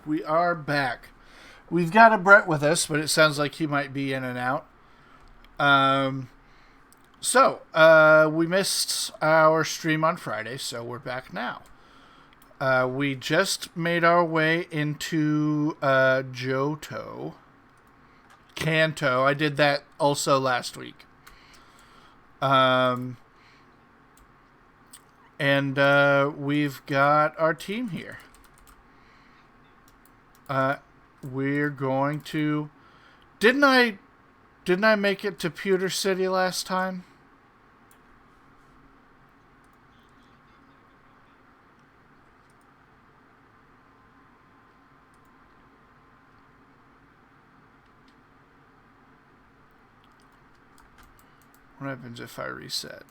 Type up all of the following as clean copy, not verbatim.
We are back. We've got a Brett with us, but it sounds like he might be in and out. Um, we missed our stream on Friday, so we're back now. We just made our way into Johto. Kanto. I did that also last week. Um, and we've got our team here. We're going to. Didn't I make it to Pewter City last time? What happens if I reset?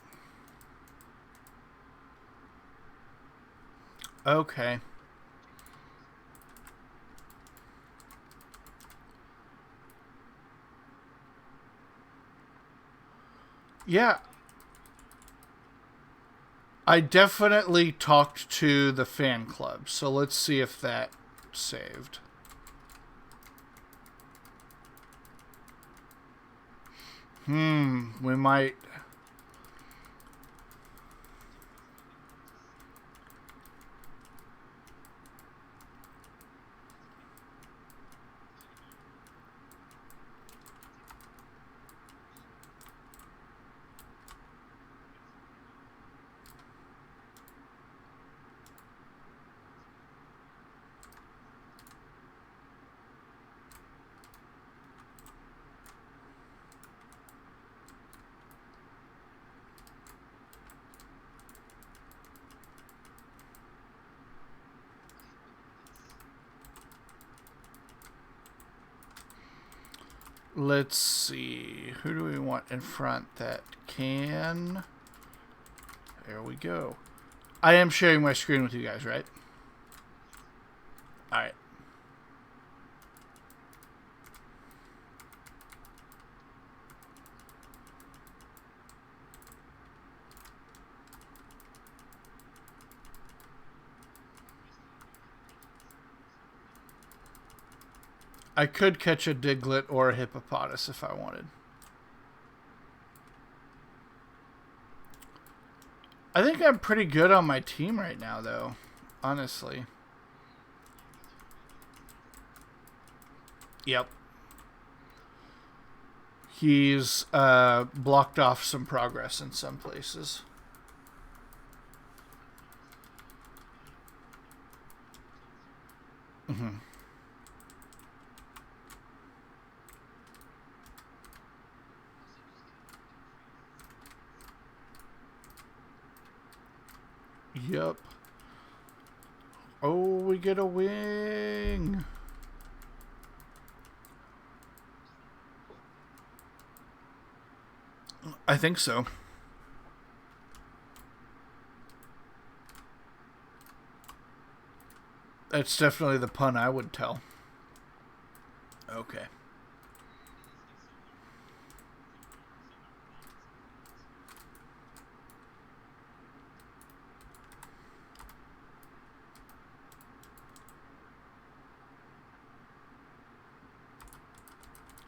Okay. Yeah, I definitely talked to the fan club, so let's see if that saved. We might. Let's see. Who do we want in front that can? There we go. I am sharing my screen with you guys, right? Alright. I could catch a Diglett or a Hippopotas if I wanted. I think I'm pretty good on my team right now, though. Honestly. Yep. He's blocked off some progress in some places. Mm-hmm. Yep. Oh, we get a wing. I think so. That's definitely the pun I would tell. Okay.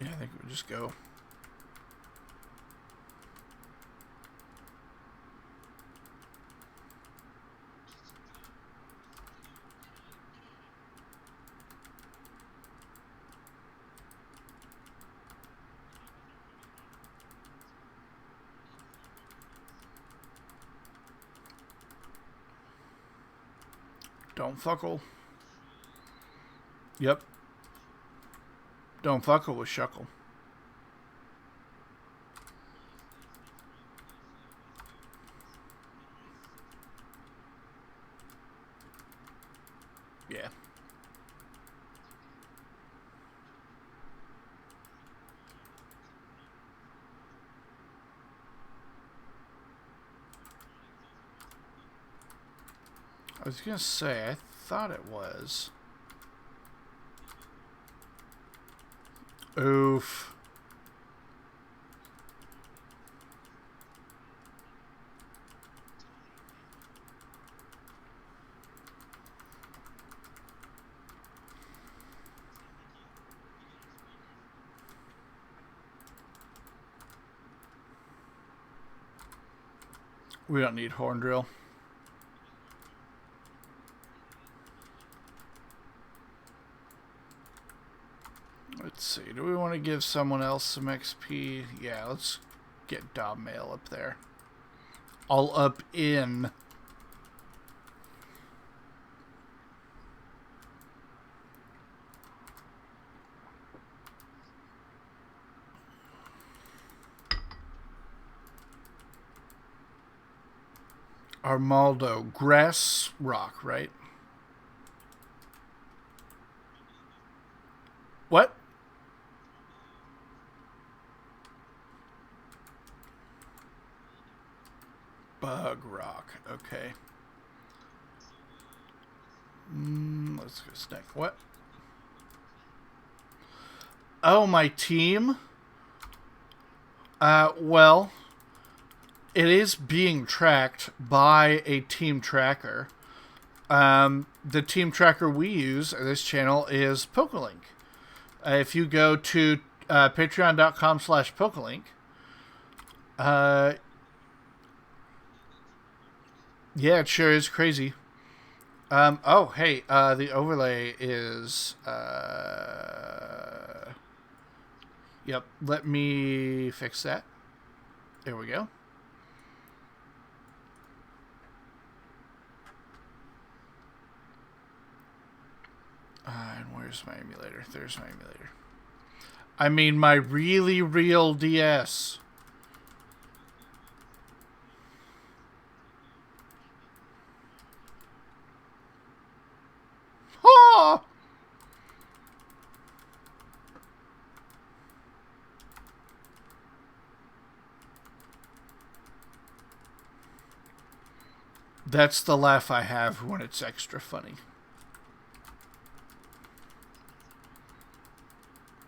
Yeah, I think we'll just go. Don't fuckle. Yep. Don't fuckle with Shuckle. Yeah. I was gonna say, I thought it was. Oof. We don't need horn drill. Let's see. Do we want to give someone else some XP? Yeah, let's get Dob Mail up there. All up in. Armaldo. Grass Rock, right? What? Bug Rock. Okay. Let's go snack. What? Oh, my team? Well, it is being tracked by a team tracker. The team tracker we use on this channel is Pokelink. If you go to patreon.com/Pokelink, yeah, it sure is crazy. Oh, hey, the overlay is, yep, let me fix that. There we go. And where's my emulator? There's my emulator. I mean, my really real DS. Oh! That's the laugh I have when it's extra funny.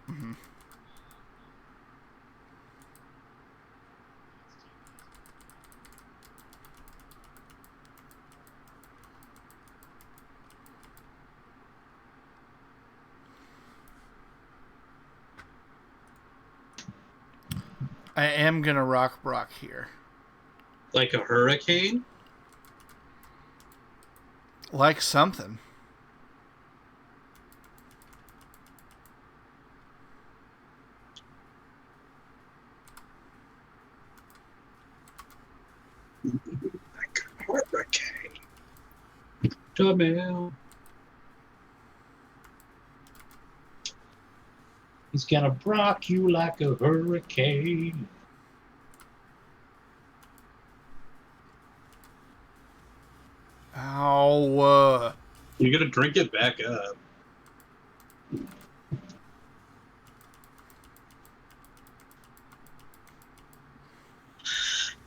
Mm-hmm. I am gonna rock Brock here. Like a hurricane? Like something. Like a hurricane. Jamel. He's gonna rock you like a hurricane. Ow. You gotta drink it back up.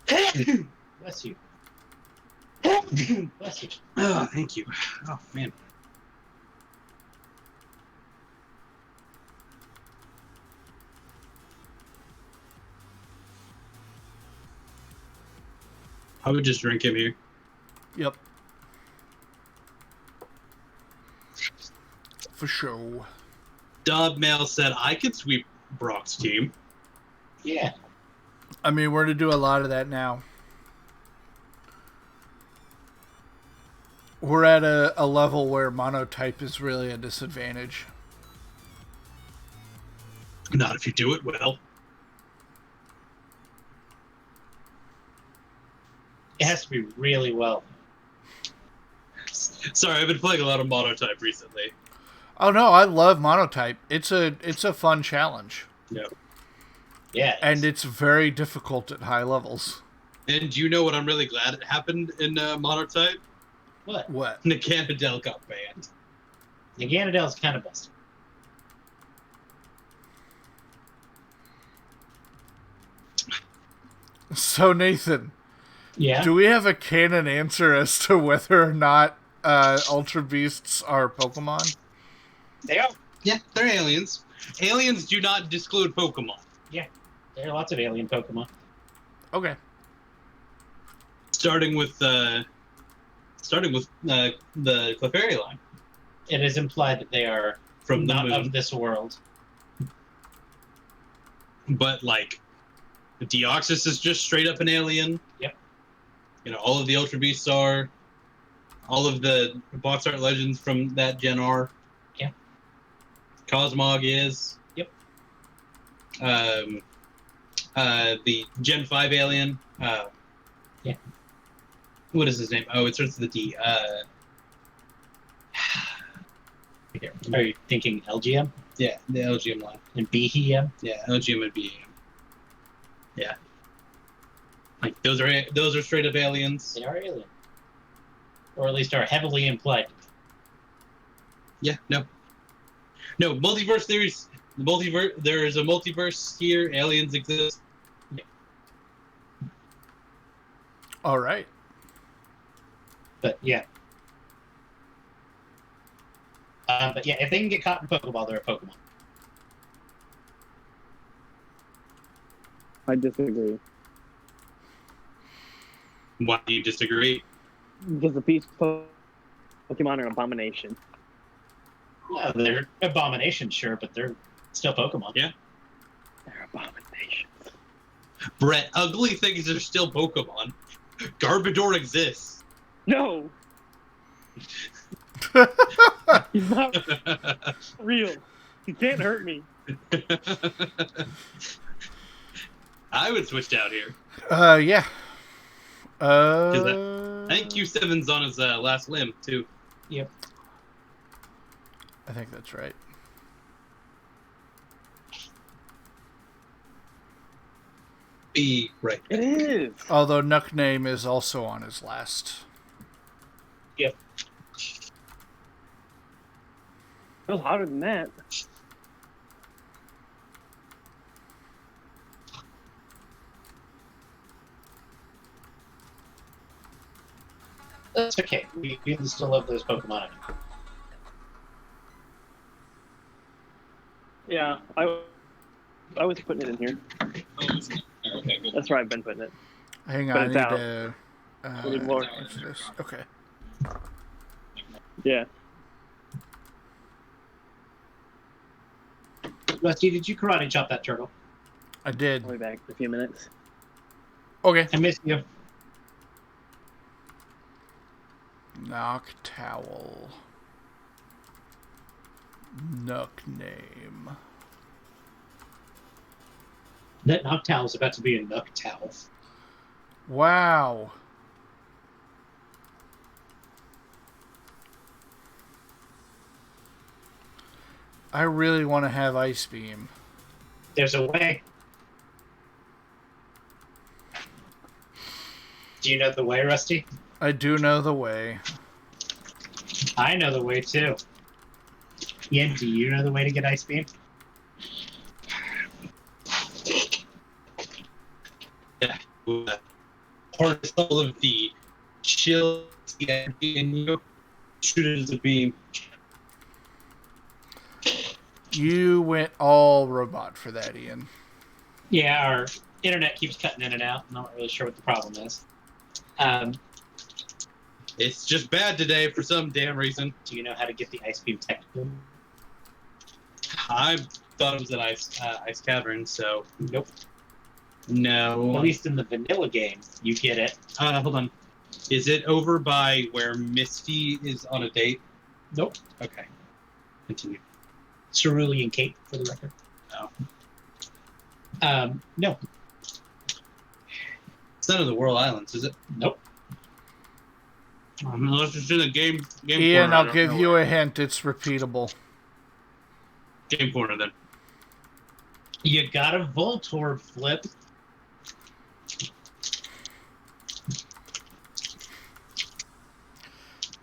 Bless you. Bless you. Oh, thank you. Oh, man. I would just drink him here. Yep. For sure. Dob Mail said I could sweep Brock's team. Yeah. I mean, we're going to do a lot of that now. We're at a level where monotype is really a disadvantage. Not if you do it well. It has to be really well. Sorry, I've been playing a lot of monotype recently. Oh no, I love monotype. It's a fun challenge. Yeah. Yeah. And it's very difficult at high levels. And do you know what I'm really glad it happened in monotype? What? What? Naganadel got banned. Naganadel's kind of busted. So Nathan, yeah. Do we have a canon answer as to whether or not Ultra Beasts are Pokemon? They are. Yeah, they're aliens. Aliens do not disclude Pokemon. Yeah, there are lots of alien Pokemon. Okay. Starting with the Clefairy line. It is implied that they are from not of this world. But like, the Deoxys is just straight up an alien. Yep. all of the Ultra Beasts are. All of the box art legends from that gen are. Yeah. Cosmog is. Yep. The Gen 5 alien. Yeah. What is his name? Oh, it starts with a D. Are you thinking LGM? Yeah, the LGM line. And BEM? Yeah, LGM and BEM. Yeah. Like those are straight up aliens. They are alien. Or at least are heavily implied. Yeah, no, multiverse theories. There is a multiverse here. Aliens exist. Yeah. All right. But yeah. But yeah, if they can get caught in Pokeball, they're a Pokemon. I disagree. Why do you disagree? Because the beast Pokemon are an abomination. Yeah, they're abominations, sure, but they're still Pokemon. Yeah. They're abominations. Brett, ugly things are still Pokemon. Garbodor exists. No! He's not real. He can't hurt me. I would switch out here. Yeah. I think Q7's on his last limb, too. Yep. I think that's right. Be right. It is. Although Nuckname is also on his last. Yep. It was hotter than that. That's okay. We still love those Pokemon. Yeah, I was putting it in here. Okay, cool. That's where I've been putting it. Hang But on, I it's need out. to. We need more. Answer this. Okay. Yeah. Rusty, did you karate chop that turtle? I did. I'll be back in a few minutes. Okay. I missed you. Noctowl. Nuckname. That Noctowl is about to be a Noctowl. Wow. I really want to have Ice Beam. There's a way. Do you know the way, Rusty? I do know the way. I know the way too. Yeah, do you know the way to get Ice Beam? Yeah. Hardest level of the chill energy in you. Shoot it as a beam. You went all robot for that, Ian. Yeah, our internet keeps cutting in and out. I'm not really sure what the problem is. It's just bad today for some damn reason. Do you know how to get the Ice Beam technically? I thought it was an ice cavern, so Nope. no. At least in the vanilla game, you get it. Hold on. Is it over by where Misty is on a date? Nope. Okay. Continue. Cerulean Cape, for the record. No. It's none of the Whirl Islands, is it? Nope. Unless it's in a game Ian, corner. I'll give you a hint. It's repeatable. Game corner, then. You got a Voltorb flip.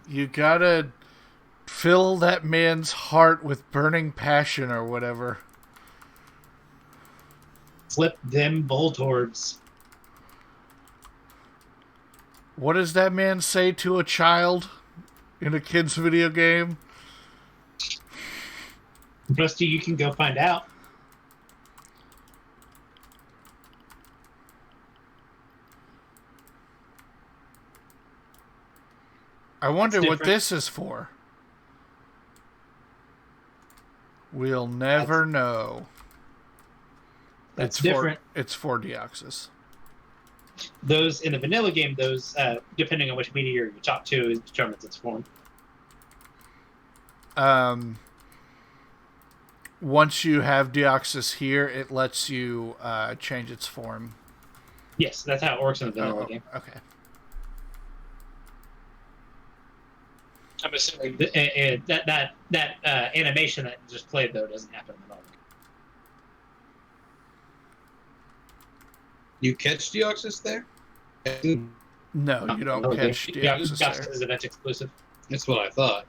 You gotta fill that man's heart with burning passion or whatever. Flip them Voltorbs. What does that man say to a child in a kid's video game? Rusty, you can go find out. I wonder That's what different. this is for. We'll never know. That's It's different. It's for Deoxys. Those in the vanilla game, those depending on which meteor you talk to, it determines its form. Once you have Deoxys here, it lets you change its form. Yes, that's how it works in the vanilla game. Okay. I'm assuming that animation that just played though doesn't happen in the vanilla game. You catch Deoxys there? No, you don't catch Deoxys Deoxys there. is event exclusive, That's what I thought.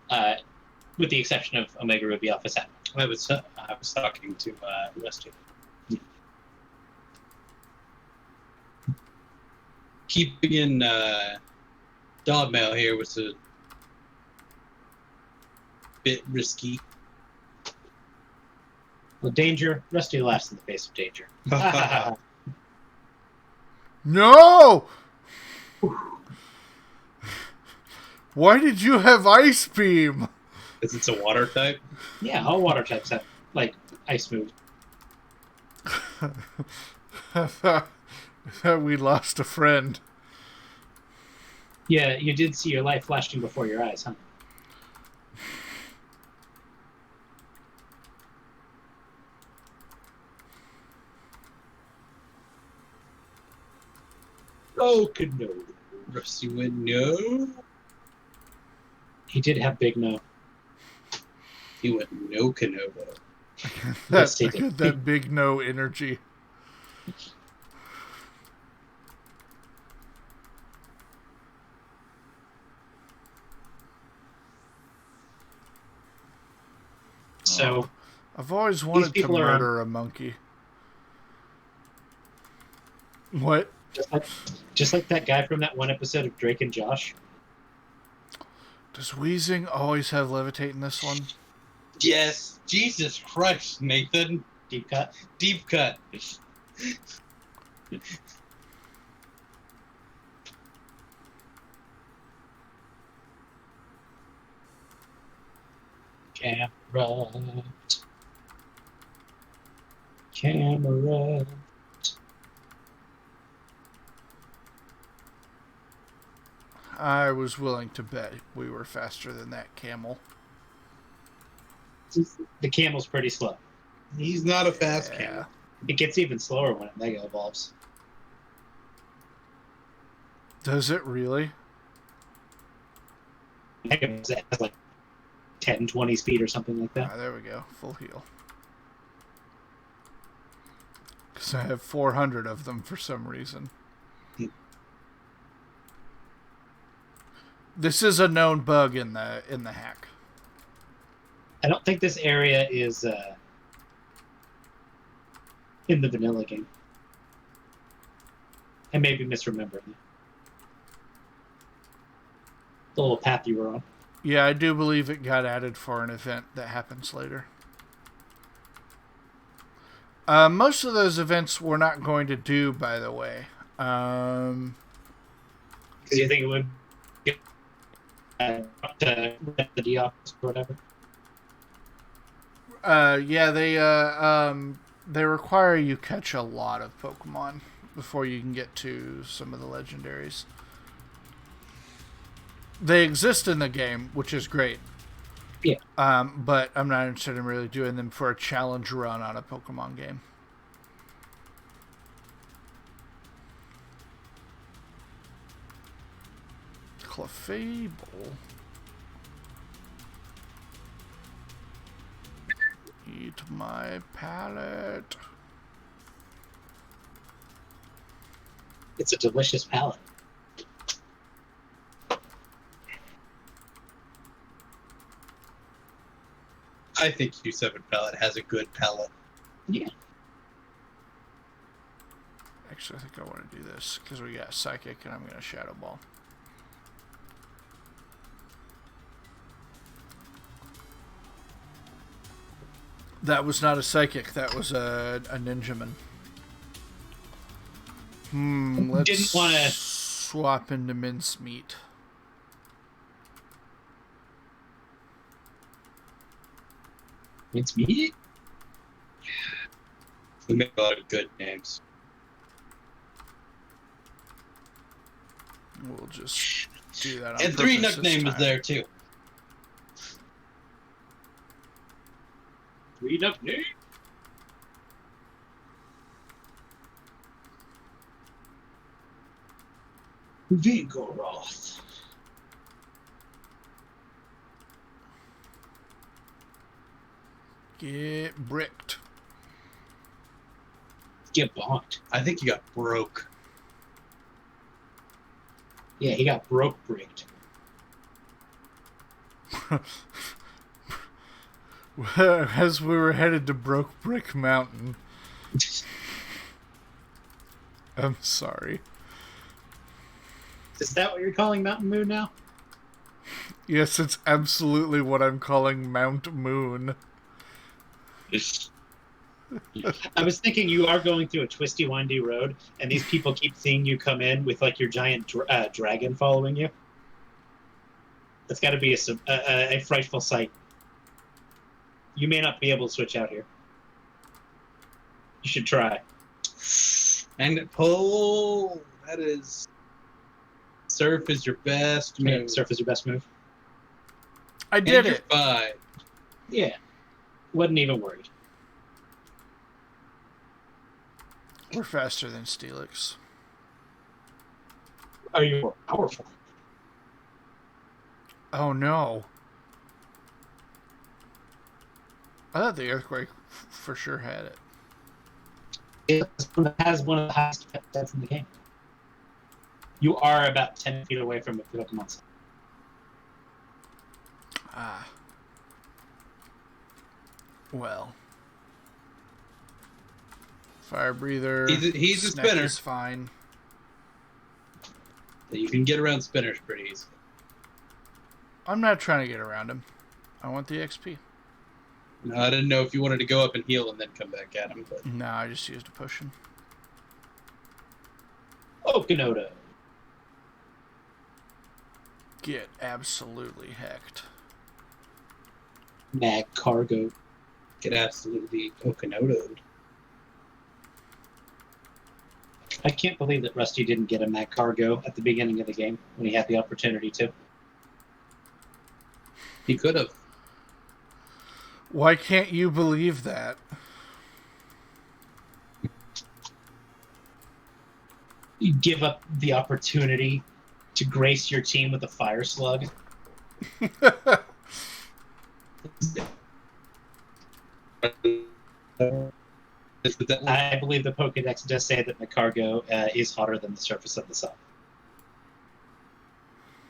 with the exception of Omega Ruby Alpha Saturn. I was talking to Rusty. Keeping in dog mail here was a bit risky. Well, danger. Rusty laughs in the face of danger. No! Why did you have Ice Beam? Because it's a water type. Yeah, all water types have like ice moves. I thought we lost a friend. Yeah, you did see your life flashing before your eyes, huh? Oh, no. Rusty went, no. He did have big no. He went, no Canovo. Yes, he did. That big no energy. So I've always wanted to people are- murder a monkey. What? just like that guy from that one episode of Drake and Josh. Does Wheezing always have levitate in this one? Yes. Jesus Christ, Nathan. Deep cut. Deep cut. Camera. I was willing to bet we were faster than that camel. The camel's pretty slow. He's not a fast Yeah. camel. It gets even slower when it mega evolves. Does it really? Mega evolves, it has like 10, 20 speed or something like that. Ah, there we go. Full heal. Because I have 400 of them for some reason. This is a known bug in the hack. I don't think this area is in the vanilla game. I may be misremembering it. The little path you were on. Yeah, I do believe it got added for an event that happens later. Most of those events we're not going to do, by the way. Do you think it would get to the Deox or whatever? Yeah, they require you catch a lot of Pokemon before you can get to some of the legendaries. They exist in the game, which is great. Yeah. But I'm not interested in really doing them for a challenge run on a Pokemon game. Clefable. Eat my palate. It's a delicious palate. I think U7 palette has a good palette. Yeah. Actually, I think I want to do this because we got Psychic and I'm going to Shadow Ball. That was not a Psychic. That was a Ninjaman. Let's Didn't wanna- swap into Mincemeat. It's me? We make a lot of good names. We'll just do that on And 3 purpose Nook this name was time. there too. 3 Nook name. Vigoroth. Get bricked. Get bonked. I think you got broke. Yeah, he got broke bricked. As we were headed to Broke Brick Mountain. I'm sorry. Is that what you're calling Mountain Moon now? Yes, it's absolutely what I'm calling Mount Moon. I was thinking you are going through a twisty, windy road, and these people keep seeing you come in with like your giant dragon following you. That's got to be a frightful sight. You may not be able to switch out here. You should try. And pull. That is. Surf is your best move. Surf is your best move. I did And it. You're fine. Yeah. Wasn't even worried. We're faster than Steelix. Are you more powerful? Oh no. I thought the earthquake for sure had it. It has one of the highest stats in the game. You are about 10 feet away from a Pokemon. Ah. Well. Fire breather. He's a Snack spinner. is fine. You can get around spinners pretty easy. I'm not trying to get around him. I want the XP. No, I didn't know if you wanted to go up and heal and then come back at him. But No, I just used a potion. Okinoto. Get absolutely hecked. Mag Cargo. get absolutely Okinoto'd. I can't believe that Rusty didn't get a Mag Cargo at the beginning of the game when he had the opportunity to. He could have. Why can't you believe that? You give up the opportunity to grace your team with a fire slug. I believe the Pokedex does say that Macargo is hotter than the surface of the sun.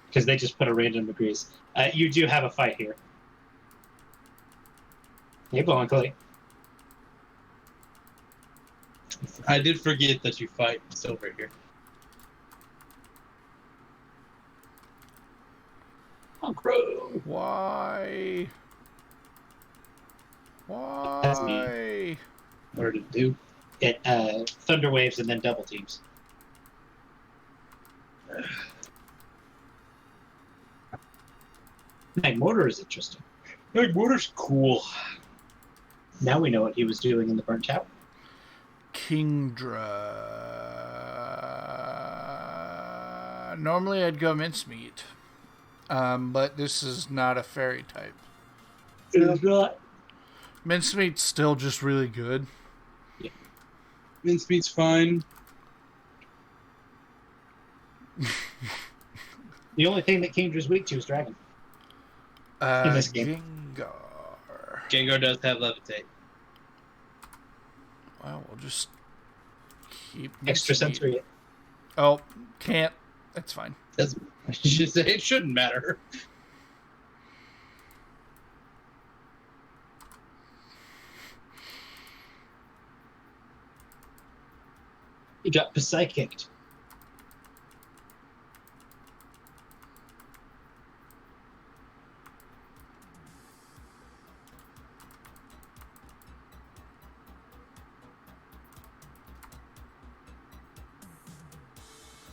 Because they just put a random degrees. You do have a fight here. Hey, Clay. I did forget that you fight Silver here. Oh, Crow. Why? That's Why? What did it do? It thunder waves and then double teams. Mag Mortar is interesting. Like, water's cool. Now we know what he was doing in the Burnt Tower. Kingdra. Normally I'd go mincemeat. But this is not a fairy type. It's not. Mincemeat's still just really good. Mincemeat's fine. The only thing that Kingdra's weak to is Dragon. In this game. Gengar. Gengar does have levitate. Well, we'll just keep Extra mincemeat. sensory. Oh, can't. That's fine. That's, I should say it shouldn't matter. He got Psychicked.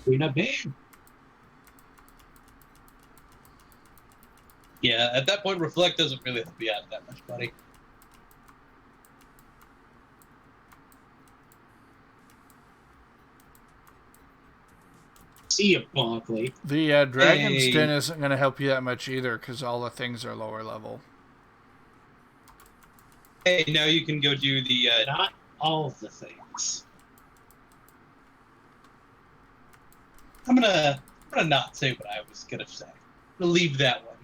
We're not bad. Yeah, at that point, Reflect doesn't really help you out that much, buddy. See you, Bonkley. The Dragon's Hey. Den isn't going to help you that much either because all the things are lower level. Hey, now you can go do the. Not all of the things. I'm gonna not say what I was gonna say. I'm gonna leave that one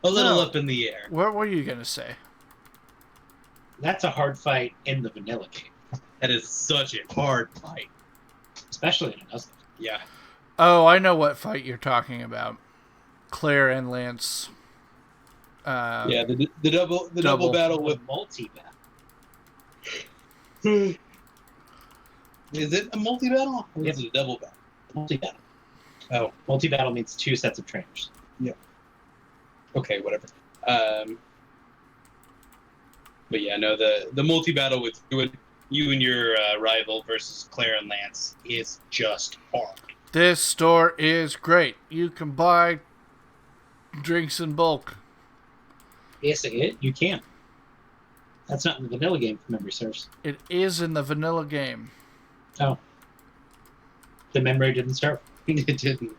a little No. up in the air. What were you going to say? That's a hard fight in the vanilla game, That is such a hard fight. especially in a Nuzlocke. Yeah. Oh, I know what fight you're talking about. Claire and Lance. Yeah, the double battle with. multi-battle. Is it a multi battle? Or is it a double battle? Multi-battle. Oh, Multi-battle means 2 sets of trainers. okay, whatever. But yeah, no, the multi battle with you and your rival versus Claire and Lance is just hard. This store is great. You can buy drinks in bulk. Yes, you can. That's not in the vanilla game, if memory serves. It is in the vanilla game. Oh. The memory didn't serve. It didn't.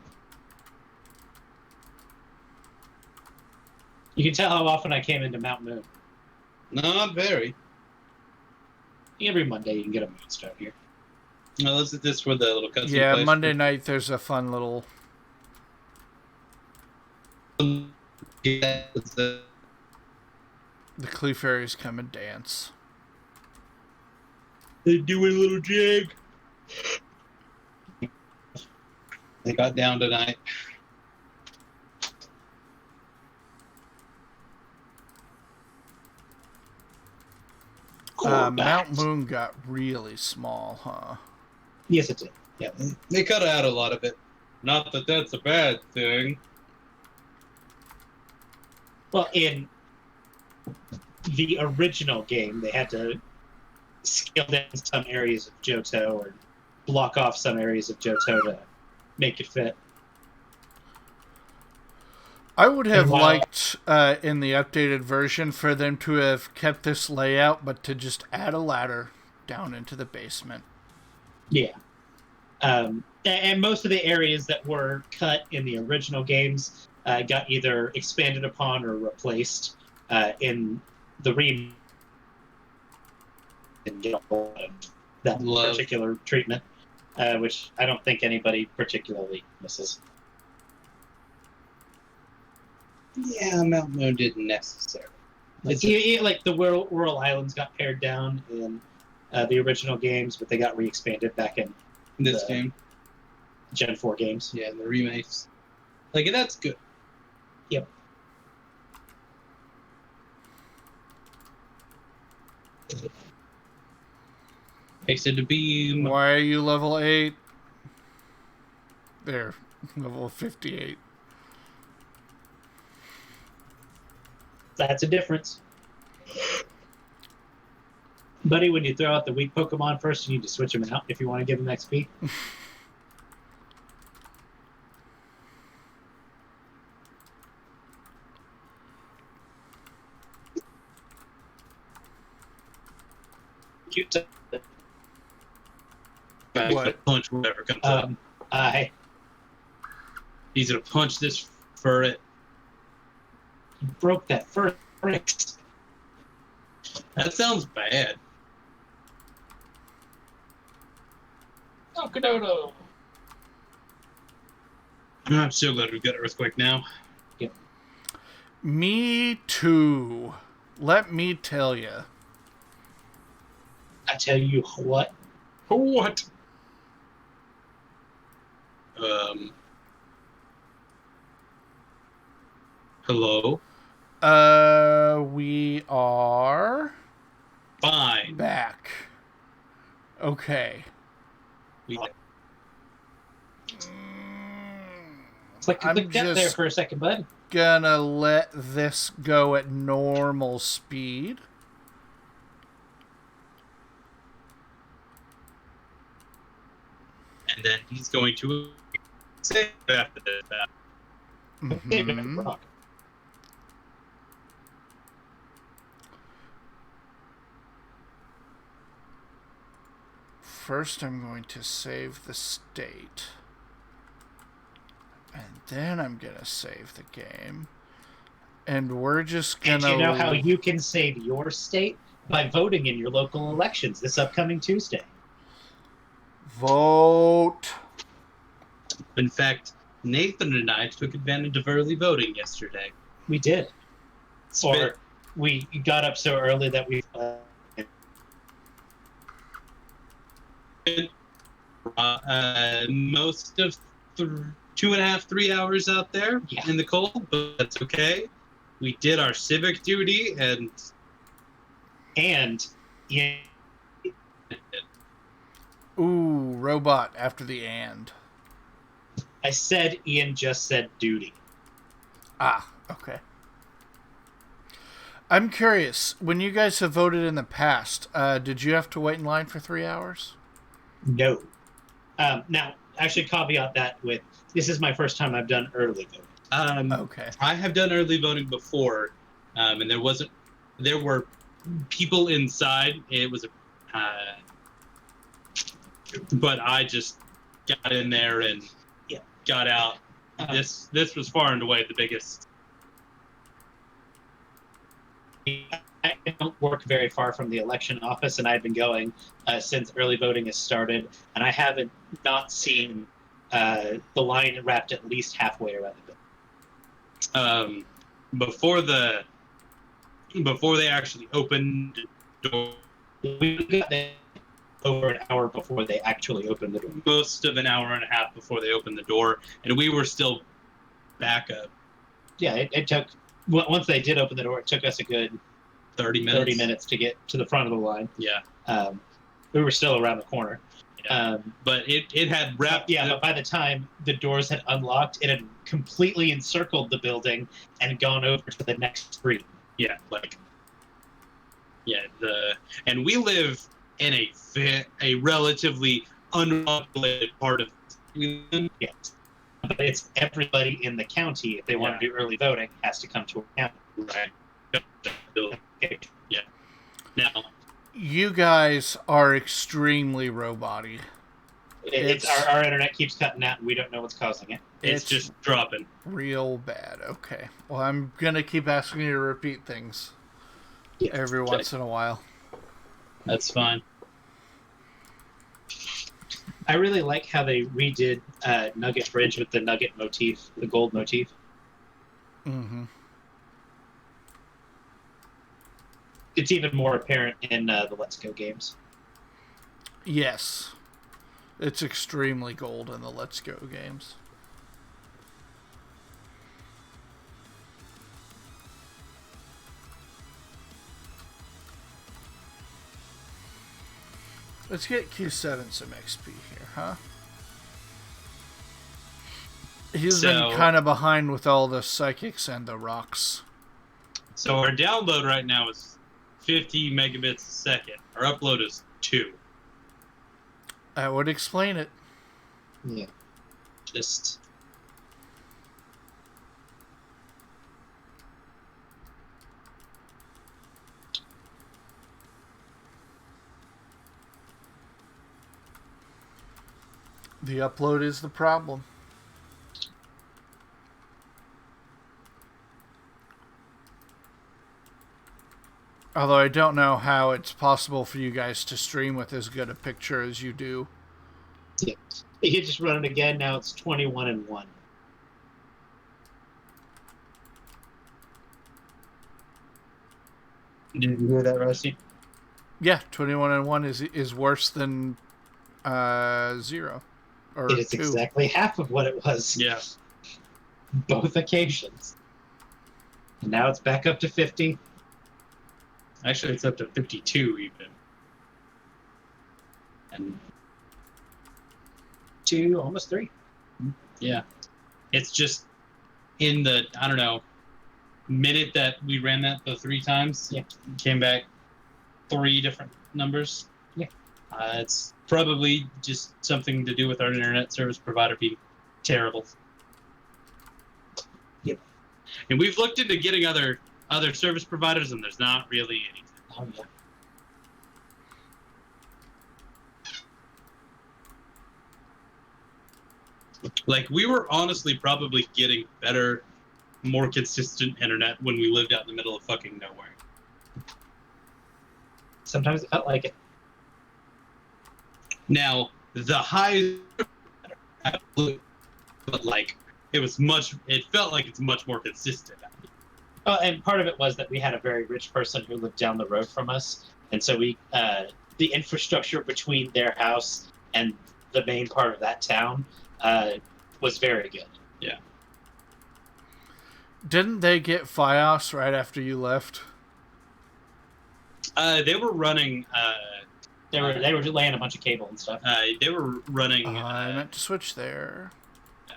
You can tell how often I came into Mount Moon. Not very. Every Monday you can get a Moonstone here. No, this is for the little cutscene. Yeah, place. Monday night there's a fun little... Yeah, The Clefairies come and dance. they do a little jig. They got down tonight. Mount Moon got really small, huh? Yes, it did. Yeah. They cut out a lot of it. Not that that's a bad thing. Well, in the original game, they had to scale down some areas of Johto or block off some areas of Johto to make it fit. I would have And while- liked, in the updated version, for them to have kept this layout, but to just add a ladder down into the basement. Yeah. And most of the areas that were cut in the original games got either expanded upon or replaced in the remake. And get a lot of that Love. particular treatment, which I don't think anybody particularly misses. Yeah, Mount Moon didn't necessarily. Like, like the Whirl Islands got pared down in the original games, but they got re-expanded back in This the- game. Gen 4 games. Yeah, the remakes. Like, that's good. Yep. Wasted a beam. Why are you level 8? There, level 58. That's a difference. Buddy, when you throw out the weak Pokemon first, you need to switch them out if you want to give them XP. Cute. What? Punch whatever comes up. I He's gonna punch this for it. broke that first brick. That sounds bad. Oh, Kododo. I'm so glad we've got Earthquake now. Me too. Let me tell you. I tell you what. What? Hello? We are Fine. back. Okay. Click I'm that there just- for a second, bud. Gonna let this go at normal speed. And then he's going to save after this. Mhm. Rock. First, I'm going to save the state. And then I'm going to save the game. And we're just going And to... you know how you can save your state? By voting in your local elections this upcoming Tuesday. Vote. In fact, Nathan and I took advantage of early voting yesterday. We did. Spit. Or we got up so early that we... Most of 2.5, 3 hours out there in the cold, but that's okay. We did our civic duty, and yeah. Ooh, robot after the and. I said Ian just said duty. Ah, okay. I'm curious, when you guys have voted in the past, did you have to wait in line for 3 hours? No. Now, actually caveat that with, this is my first time I've done early voting. Okay. I have done early voting before, and there were people inside. It was but I just got in there and got out. This was far and away the biggest. I don't work very far from the election office, and I've been going since early voting has started, and I haven't not seen the line wrapped at least halfway around the building. Before they actually opened the door, we got there over an hour before they actually opened the door. Most of an hour and a half before they opened the door, and we were still back up. Yeah, it took, once they did open the door, it took us a good 30 minutes. 30 minutes to get to the front of the line. Yeah. We were still around the corner. Yeah. But it had wrapped. Yeah, but by the time the doors had unlocked, it had completely encircled the building and gone over to the next street. Yeah, and we live in a relatively unpopulated part of. Yes, but it's everybody in the county. If they want to do early voting, has to come to a county. Right. Yeah. Now, you guys are extremely robot-y. It's our internet keeps cutting out, and we don't know what's causing it. It's just dropping. Real bad. Okay. Well, I'm going to keep asking you to repeat things every once in a while. That's fine. I really like how they redid Nugget Bridge with the nugget motif, the gold motif. Mm-hmm. It's even more apparent in the Let's Go games. Yes. It's extremely gold in the Let's Go games. Let's get Q7 some XP here, huh? He's been kind of behind with all the psychics and the rocks. So our download right now is 50 megabits a second. Our upload is 2. That would explain it. Yeah. Just... The upload is the problem. Although I don't know how it's possible for you guys to stream with as good a picture as you do. Yeah. You just run it again. Now it's 21-1. Did you hear that, Rusty? Yeah, 21-1 is worse than 0 or It is 2. exactly half of what it was. Yeah. Both occasions. And now it's back up to 50. Actually, it's up to 52 even. And 2, almost 3. yeah. It's just in the, I don't know, minute that we ran that the 3 times, came back 3 different numbers. Yeah. It's probably just something to do with our internet service provider being terrible. Yep. And we've looked into getting other service providers, and there's not really anything. Oh, yeah. Like, we were honestly probably getting better, more consistent internet when we lived out in the middle of fucking nowhere. Sometimes it felt like it. Now, the highs, absolutely, but like, it felt like it's much more consistent. And part of it was that we had a very rich person who lived down the road from us, and so the infrastructure between their house and the main part of that town was very good. Yeah. Didn't they get Fios right after you left? They were running. They were laying a bunch of cable and stuff. They were running. I meant to switch there. Yeah.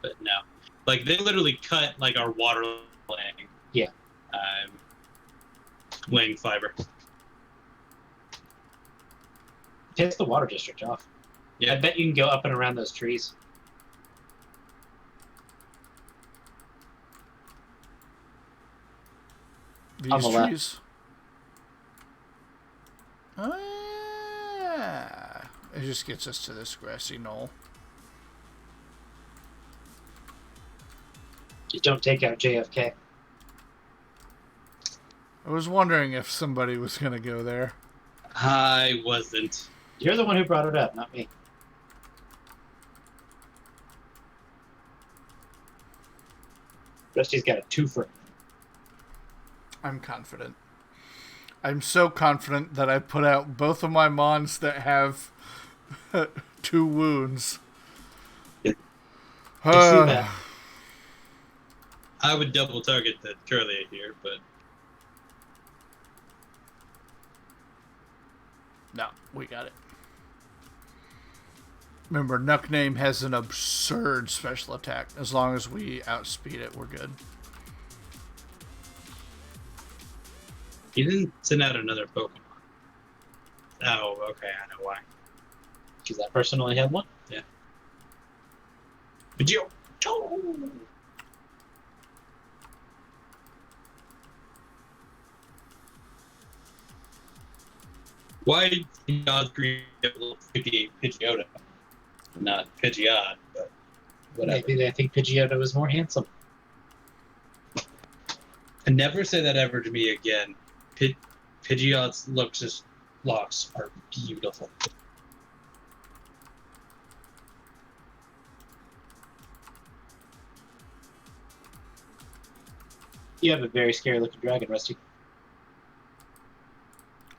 But no, like they literally cut like our water laying. Yeah. Laying fiber. Takes the water district off. Yeah. I bet you can go up and around those trees. These On the left. trees. It just gets us to this grassy knoll. You don't take out JFK. I was wondering if somebody was going to go there. I wasn't. You're the one who brought it up, not me. Rusty's got a twofer. I'm confident. I'm so confident that I put out both of my mons that have 2 wounds. I see that. I would double target the Curly here, but No, we got it. Remember, Nuckname has an absurd special attack. As long as we outspeed it, we're good. he didn't send out another Pokemon. Oh, okay, I know why. Because that person only had one. Yeah. But you. Why did God's Green get a little 58 Pidgeotto? Not Pidgeot, but whatever. Maybe they think Pidgeotto was more handsome. And never say that ever to me again. Pidgeot's locks are beautiful. You have a very scary looking dragon, Rusty.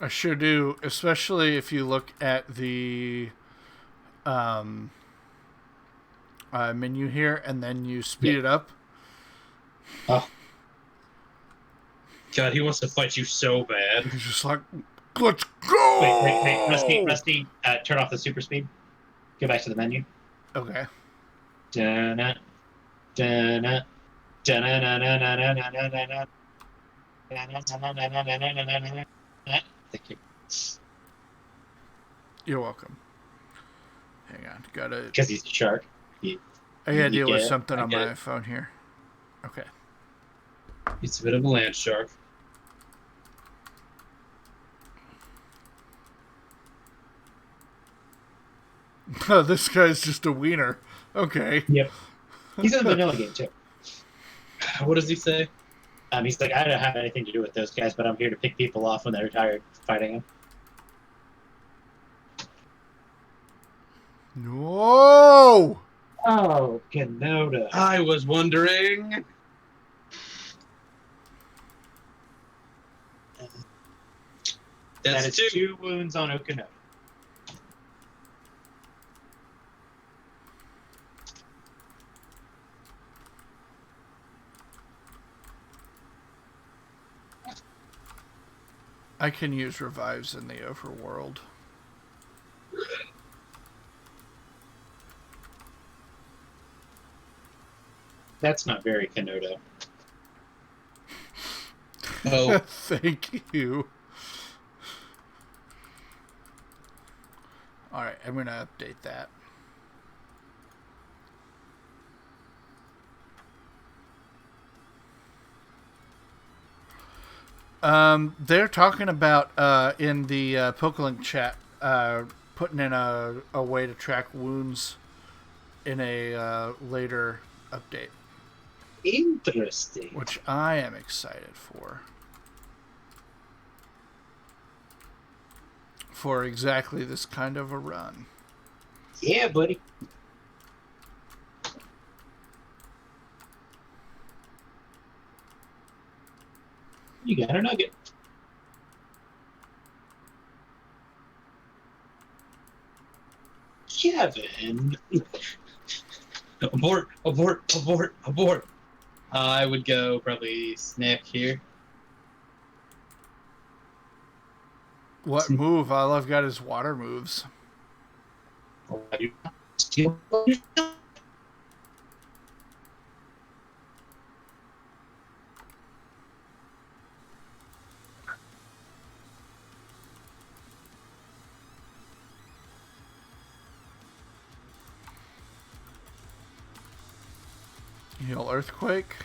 I sure do, especially if you look at the menu here and then you speed it up. Oh. God, he wants to fight you so bad. He's just like, let's go! Wait. Rusty, turn off the super speed. Go back to the menu. Okay. Dun-na, dun-na, dun-na-na-na-na-na-na-na-na. Thank you. You're welcome. Hang on. Because he's a shark. I gotta deal with it. something I on get my it. phone here. Okay. He's a bit of a land shark. This guy's just a wiener. Okay. Yep. He's in the vanilla game, too. What does he say? He's like, I don't have anything to do with those guys, but I'm here to pick people off when they're tired fighting them. No! Oh, Kenoda. I was wondering. That That's is 2. 2 wounds on Okinoda. I can use revives in the overworld. That's not very Kenoda. Oh, Thank you. Alright, I'm gonna update that. They're talking about in the Pokelink chat putting in a way to track wounds in a later update, Interesting. which I am excited for exactly this kind of a run. Yeah, buddy. You got a nugget. Kevin. Abort! Abort! Abort! Abort! I would go probably Snick here. What move? All I've got is water moves. Heal Earthquake,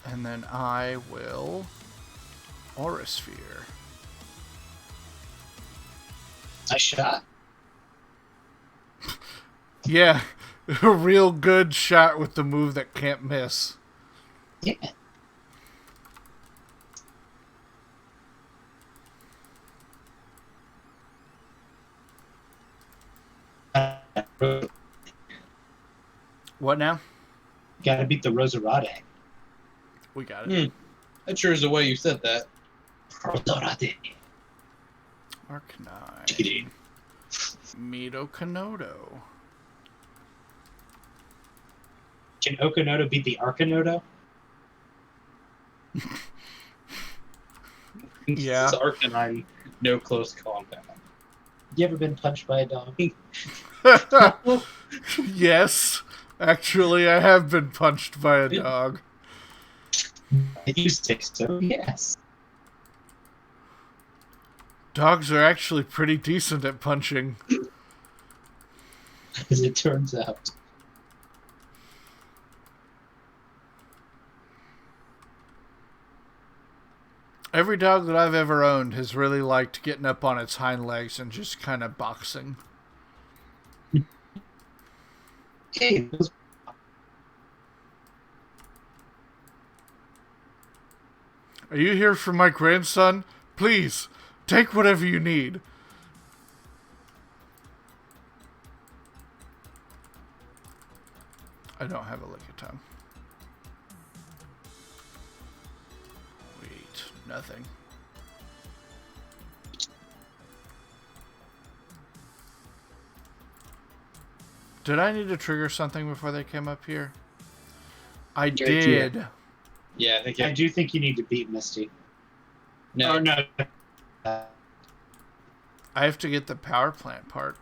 and then I will Aura Sphere. Nice shot. Yeah, a real good shot with the move that can't miss. Yeah. What now? Gotta beat the Roserade. We got it. That sure is the way you said that. Roserade. Arcanine. Mito Kanodo. Can Okanoto beat the Arcanoto? Yeah. It's Arcanine, no close combat. You ever been punched by a dog? Yes. Actually, I have been punched by a dog. You say so, yes. Dogs are actually pretty decent at punching. As it turns out. Every dog that I've ever owned has really liked getting up on its hind legs and just kind of boxing. Hey, Are you here for my grandson? Please, take whatever you need. I don't have a Lickitung. Wait, nothing. Did I need to trigger something before they came up here? I did. Yeah, I think I do think you need to beat Misty. no. Or no. I have to get the power plant part.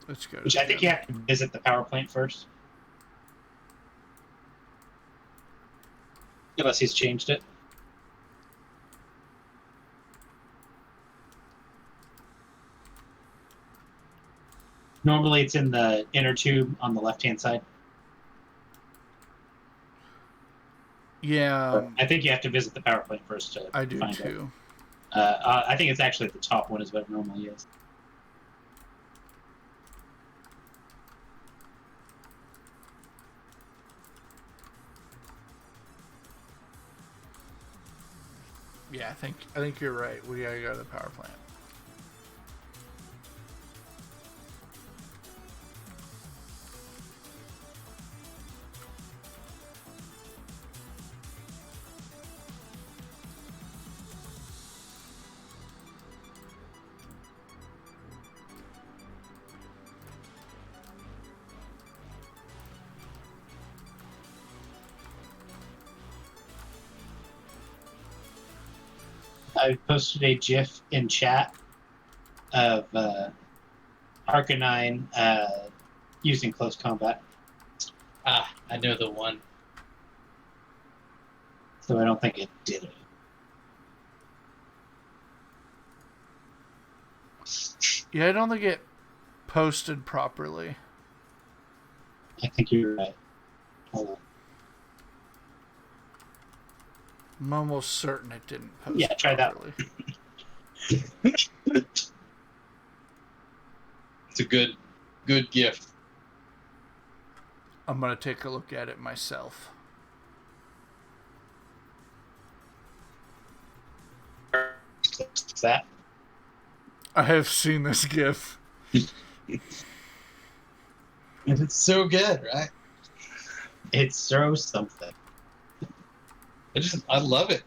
Let's go. Which I think you have to visit the power plant first. Unless he's changed it. Normally it's in the inner tube on the left-hand side. Yeah, I think you have to visit the power plant first to I do find too. it. I think it's actually at the top one is what it normally is. Yeah, I think you're right. We gotta go to the power plant. I posted a GIF in chat of Arcanine using close combat, Ah, I know the one. so I don't think it did it. Yeah, I don't think it posted properly. I think you're right. Hold on. I'm almost certain it didn't post Yeah, try that. properly. It's a good gift. I'm going to take a look at it myself. What's that? I have seen this GIF. And it's so good, right? It's so something. I love it.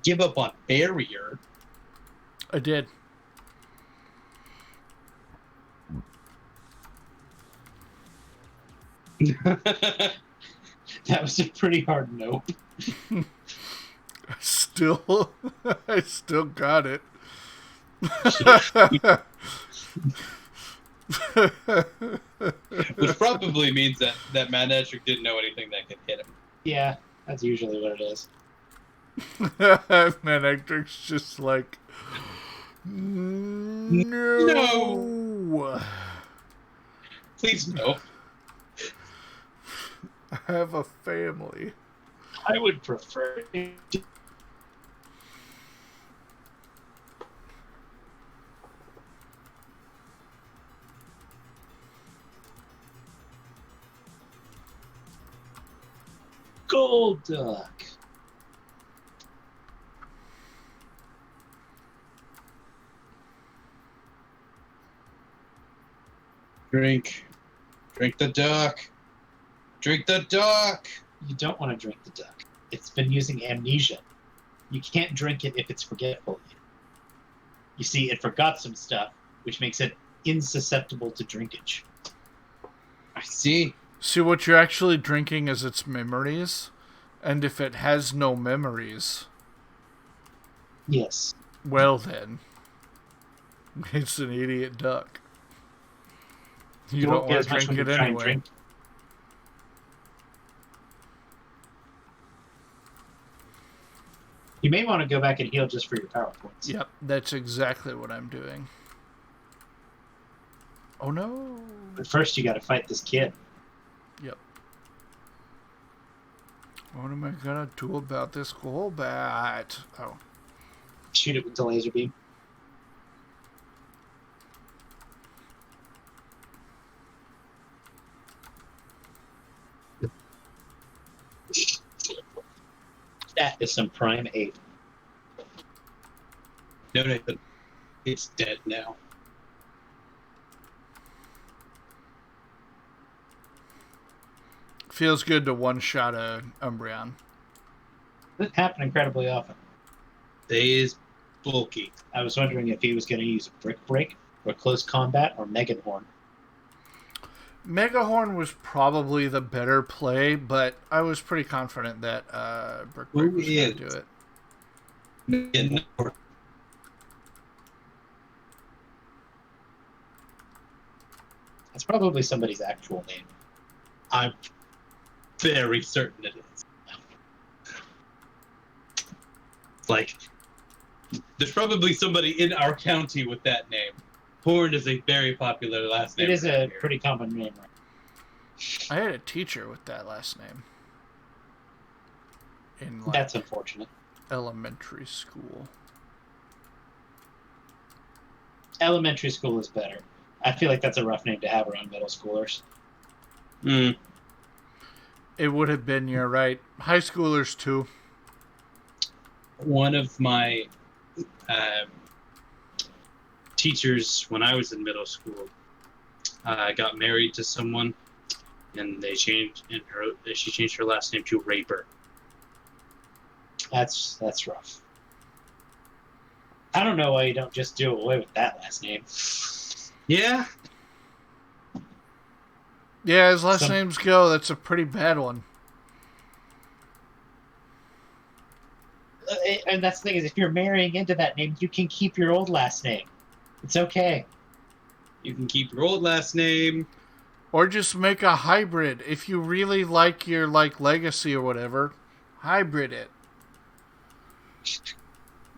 Give up on barrier. I did. That was a pretty hard no. I still got it. Which probably means that Matt Etrick didn't know anything that could hit him. Yeah, that's usually what it is. Man, Hector's just like, no. Please no. I have a family. I would prefer. Gold duck. Drink the duck. Drink the duck. You don't want to drink the duck. It's been using amnesia. You can't drink it if it's forgetful. You see, it forgot some stuff, which makes it insusceptible to drinkage. I see. See, what you're actually drinking is its memories, and if it has no memories, Yes. well then, it's an idiot duck. You don't won't get want as to much drink when it you try and anyway. drink. You may want to go back and heal just for your power points. Yep, that's exactly what I'm doing. Oh no! But first, you got to fight this kid. Yep. What am I gonna do about this Golbat? Oh. Shoot it with the laser beam. That is some prime ape. No, Nathan. It's dead now. Feels good to one-shot a Umbreon. That happen incredibly often. They is bulky. I was wondering if he was going to use Brick Break or Close Combat or Megan Horn. Megahorn was probably the better play, but I was pretty confident that Brick Break was going to do it. That's probably somebody's actual name. I'm very certain it is. Like, there's probably somebody in our county with that name. Horn is a very popular last name. It is a here. pretty common name, right? I had a teacher with that last name in like That's unfortunate. elementary school. Elementary school is better. I feel like that's a rough name to have around middle schoolers. Mm. It would have been, you're right. High schoolers too. One of my teachers when I was in middle school got married to someone, and she changed her last name to Raper. That's rough. I don't know why you don't just do away with that last name. Yeah. Yeah, as last names go, that's a pretty bad one. And that's the thing is, if you're marrying into that name, you can keep your old last name. It's okay. You can keep your old last name. Or just make a hybrid. If you really like your legacy or whatever, hybrid it.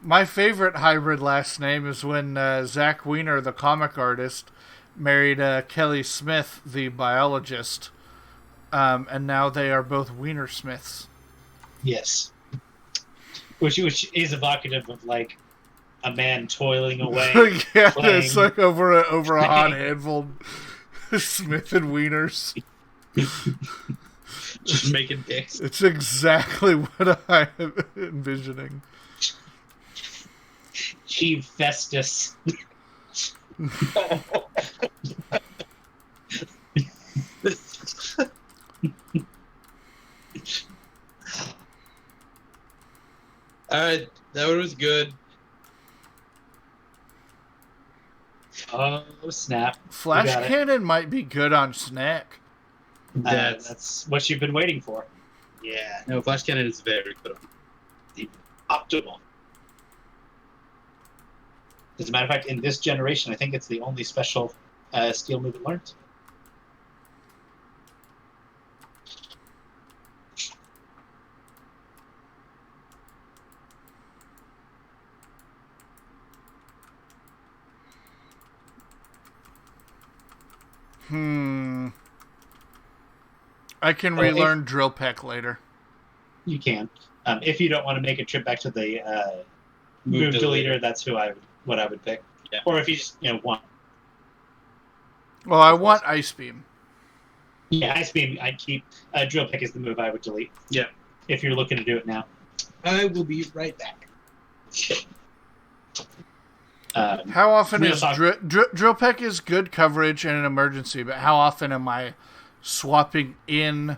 My favorite hybrid last name is when Zach Wiener, the comic artist, married Kelly Smith, the biologist. And now they are both Wiener Smiths. Yes. which is evocative of like a man toiling away. Yeah, playing. it's like over a hot handful, Smith and Wieners. Just making dicks. It's exactly what I am envisioning. Chief Festus. Alright, that one was good. Oh snap! Flash You got it. cannon might be good on snack. That's what you've been waiting for. Yeah, No, flash cannon is very good. optimal. As a matter of fact, in this generation, I think it's the only special steel move it learns. I can relearn Drill Peck later. You can, if you don't want to make a trip back to the move deleter. That's what I would pick. Yeah. Or if you just want. Well, I want Ice Beam. Yeah, Ice Beam. I'd keep. Drill Pick is the move I would delete. Yeah. If you're looking to do it now. I will be right back. How often Real is talk. Drill Peck is good coverage in an emergency, but how often am I swapping in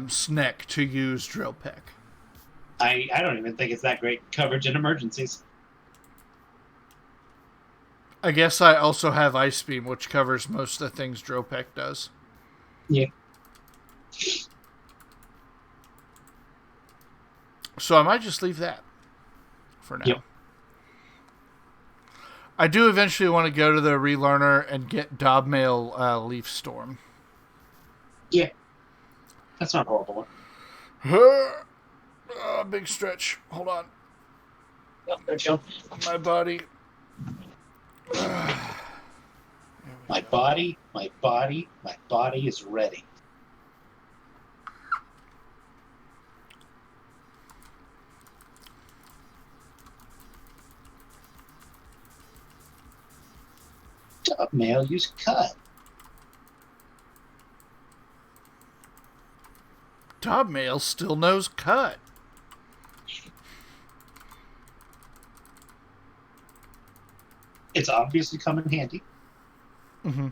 Sneck to use Drill Peck? I don't even think it's that great coverage in emergencies. I guess I also have Ice Beam, which covers most of the things Drill Peck does. Yeah. So I might just leave that for now. Yep. I do eventually want to go to the relearner and get Dobmail Leaf Storm. Yeah. That's not a horrible one. Big stretch. Hold on. Oh, there you go. My body. My body is ready. Mail use cut. Dobmail still knows cut. It's obviously come in handy. Mm-hmm.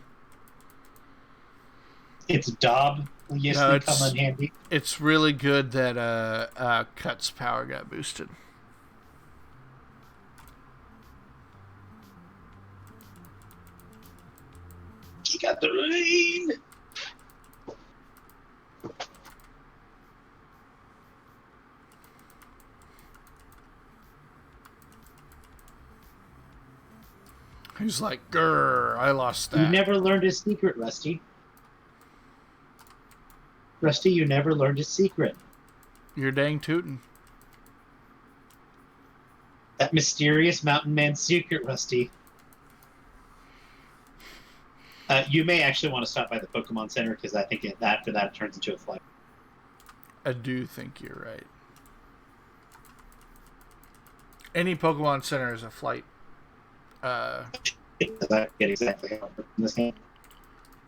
It's Dob obviously come in handy. It's really good that Cut's power got boosted. He got the rain. He's like, grr, I lost that. You never learned his secret, Rusty. Rusty, you never learned his secret. You're dang tootin'. That mysterious mountain man's secret, Rusty. You may actually want to stop by the Pokemon Center because I think after that it turns into a flight. I do think you're right. Any Pokemon Center is a flight. I get exactly how it works in this game.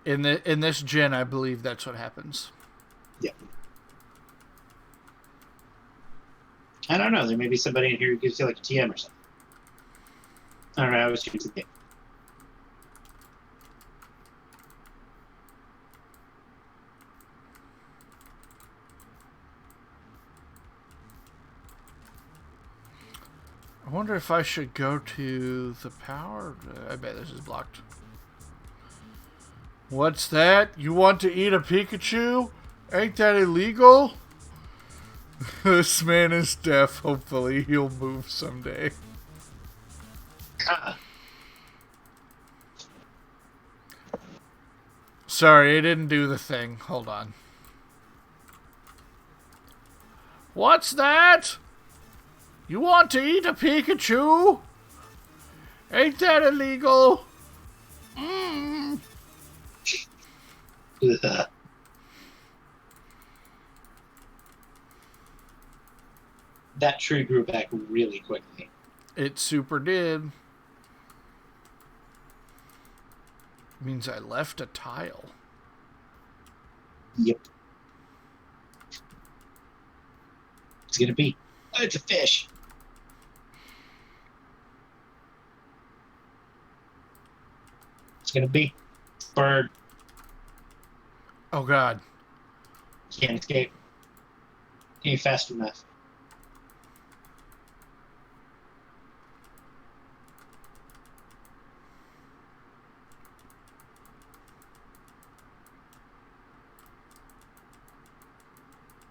In this gen, I believe that's what happens. Yeah. I don't know. There may be somebody in here who gives you like a TM or something. All right, I was choosing the game. I wonder if I should go to the power. I bet this is blocked. What's that? You want to eat a Pikachu? Ain't that illegal? This man is deaf. Hopefully he'll move someday. Sorry, it didn't do the thing. Hold on. What's that? You want to eat a Pikachu? Ain't that illegal? Mm. that tree grew back really quickly. It super did. Means I left a tile. Yep. It's gonna be. Oh, it's a fish. It's gonna be. Bird. Oh, God. Can't escape. Ain't fast enough.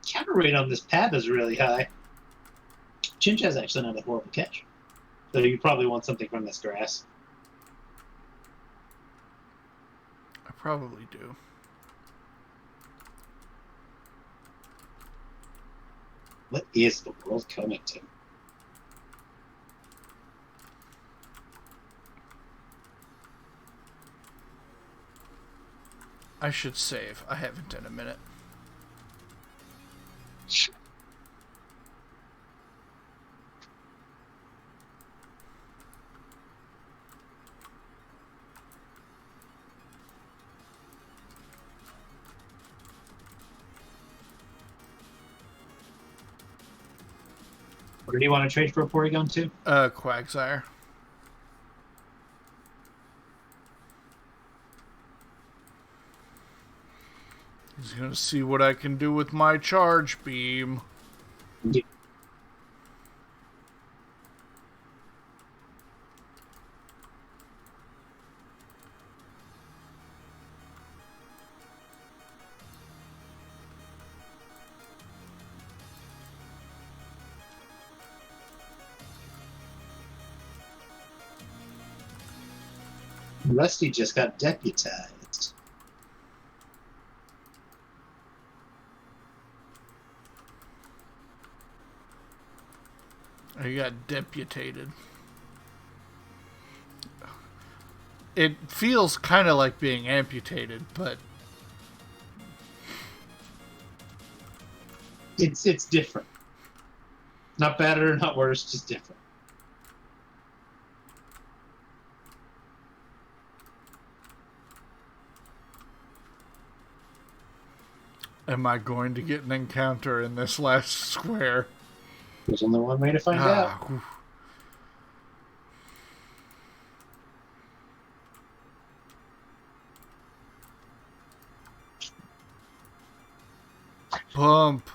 Counter rate on this pad is really high. Chincha's actually not a horrible catch. So you probably want something from this grass. I probably do. What is the world coming to? I should save. I haven't in a minute. Where do you want to trade for Porygon to? Quagsire. He's gonna see what I can do with my charge beam. Yeah. Rusty just got deputized. He got deputated. It feels kind of like being amputated, but It's different. Not better, not worse, just different. am I going to get an encounter in this last square? There's only one way to find out. Whew. Bump.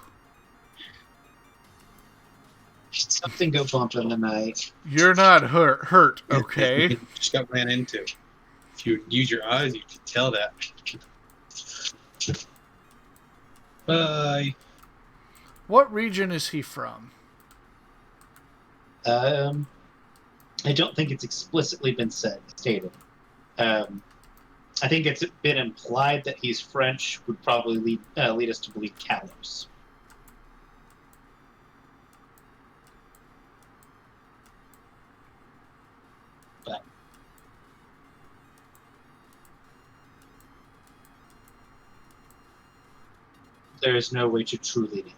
Something go bump in the night. You're not hurt, okay? Just got ran into. If you would use your eyes, you could tell that. Bye. What region is he from? I don't think it's explicitly been stated. I think it's been implied that he's French, would probably lead us to believe Kalos. But there is no way to truly know.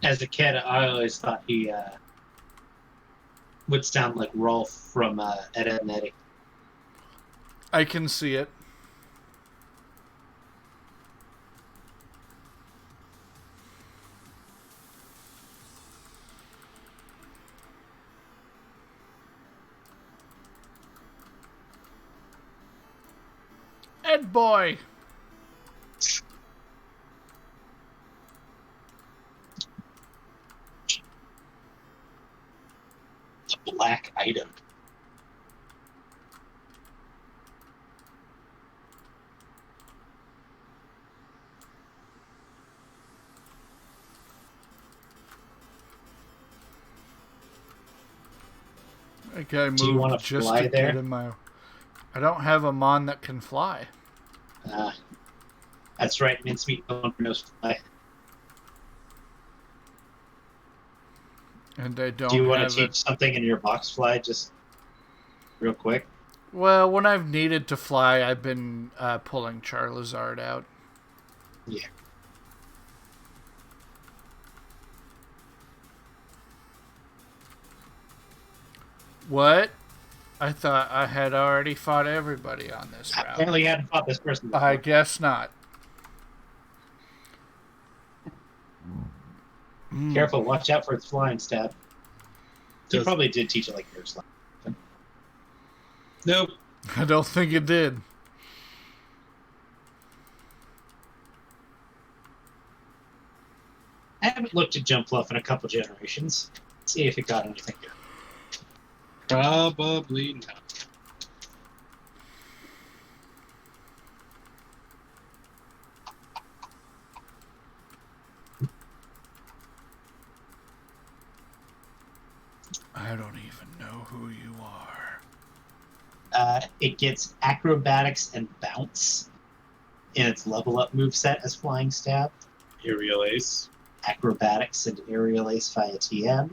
As a kid, I always thought he would sound like Rolf from Ed, Edd n Eddy. I can see it. Ed boy. A black item. That guy Do you want moved to just fly to there? get in my... I don't have a mon that can fly. That's right. Mincemeat no longer knows fly. And I Do you don't want have to teach something in your box fly just real quick? Well, when I've needed to fly, I've been pulling Charizard out. Yeah. What? I thought I had already fought everybody on this route. Apparently you hadn't fought this person before. I guess not. Careful, watch out for its flying stab. You probably did teach it like your slime. Nope. I don't think it did. I haven't looked at Jump Fluff in a couple generations. See if it got anything good. Probably not. I don't even know who you are. It gets acrobatics and bounce in its level up moveset as Flying Stab. Aerial Ace. Acrobatics and Aerial Ace via TM.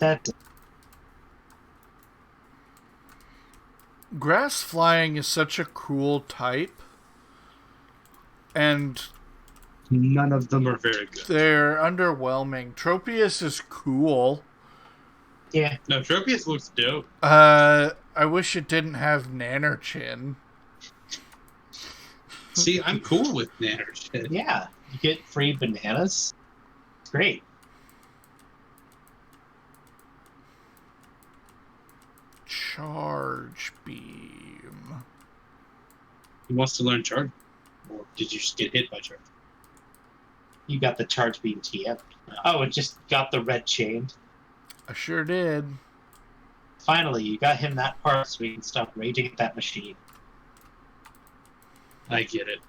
That Grass flying is such a cool type. And None of them are very good. they're underwhelming. Tropius is cool. yeah. No, Tropius looks dope. I wish it didn't have Nannerchin. See, I'm cool with Nanner shit. Yeah. You get free bananas. It's great. Charge Beam. He wants to learn charge. Or did you just get hit by charge? You got the Charge Beam TM. Oh, it just got the red chain. I sure did. Finally, you got him that part so we can stop raging at that machine. I get it.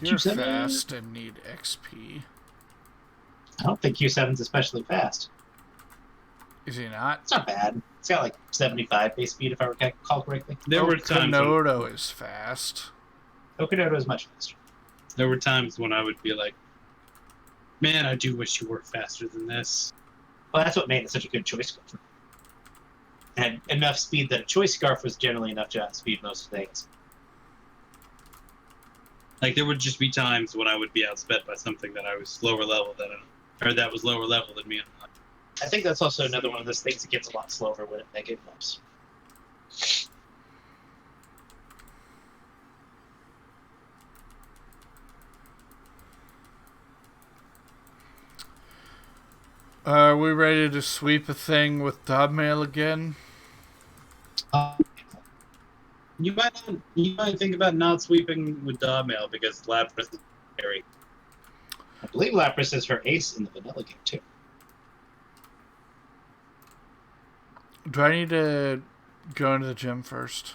You're Q7? fast and need XP. I don't think Q7's especially fast. Is he not? It's not bad. It's got like 75 base speed if I recall correctly. There were times when, Okanoto is fast. Okanoto is much faster. there were times when I would be like, man, I do wish you were faster than this. Well, that's what made it such a good choice scarf. It had enough speed that a choice scarf was generally enough to outspeed most things. Like, there would just be times when I would be outsped by something that I was lower level than, or that was lower level than me. I think that's also another one of those things that gets a lot slower when it negative bumps. Are we ready to sweep a thing with Dobmail again? You might think about not sweeping with Dobmail because Lapras is scary. I believe Lapras is her ace in the vanilla game, too. Do I need to go into the gym first?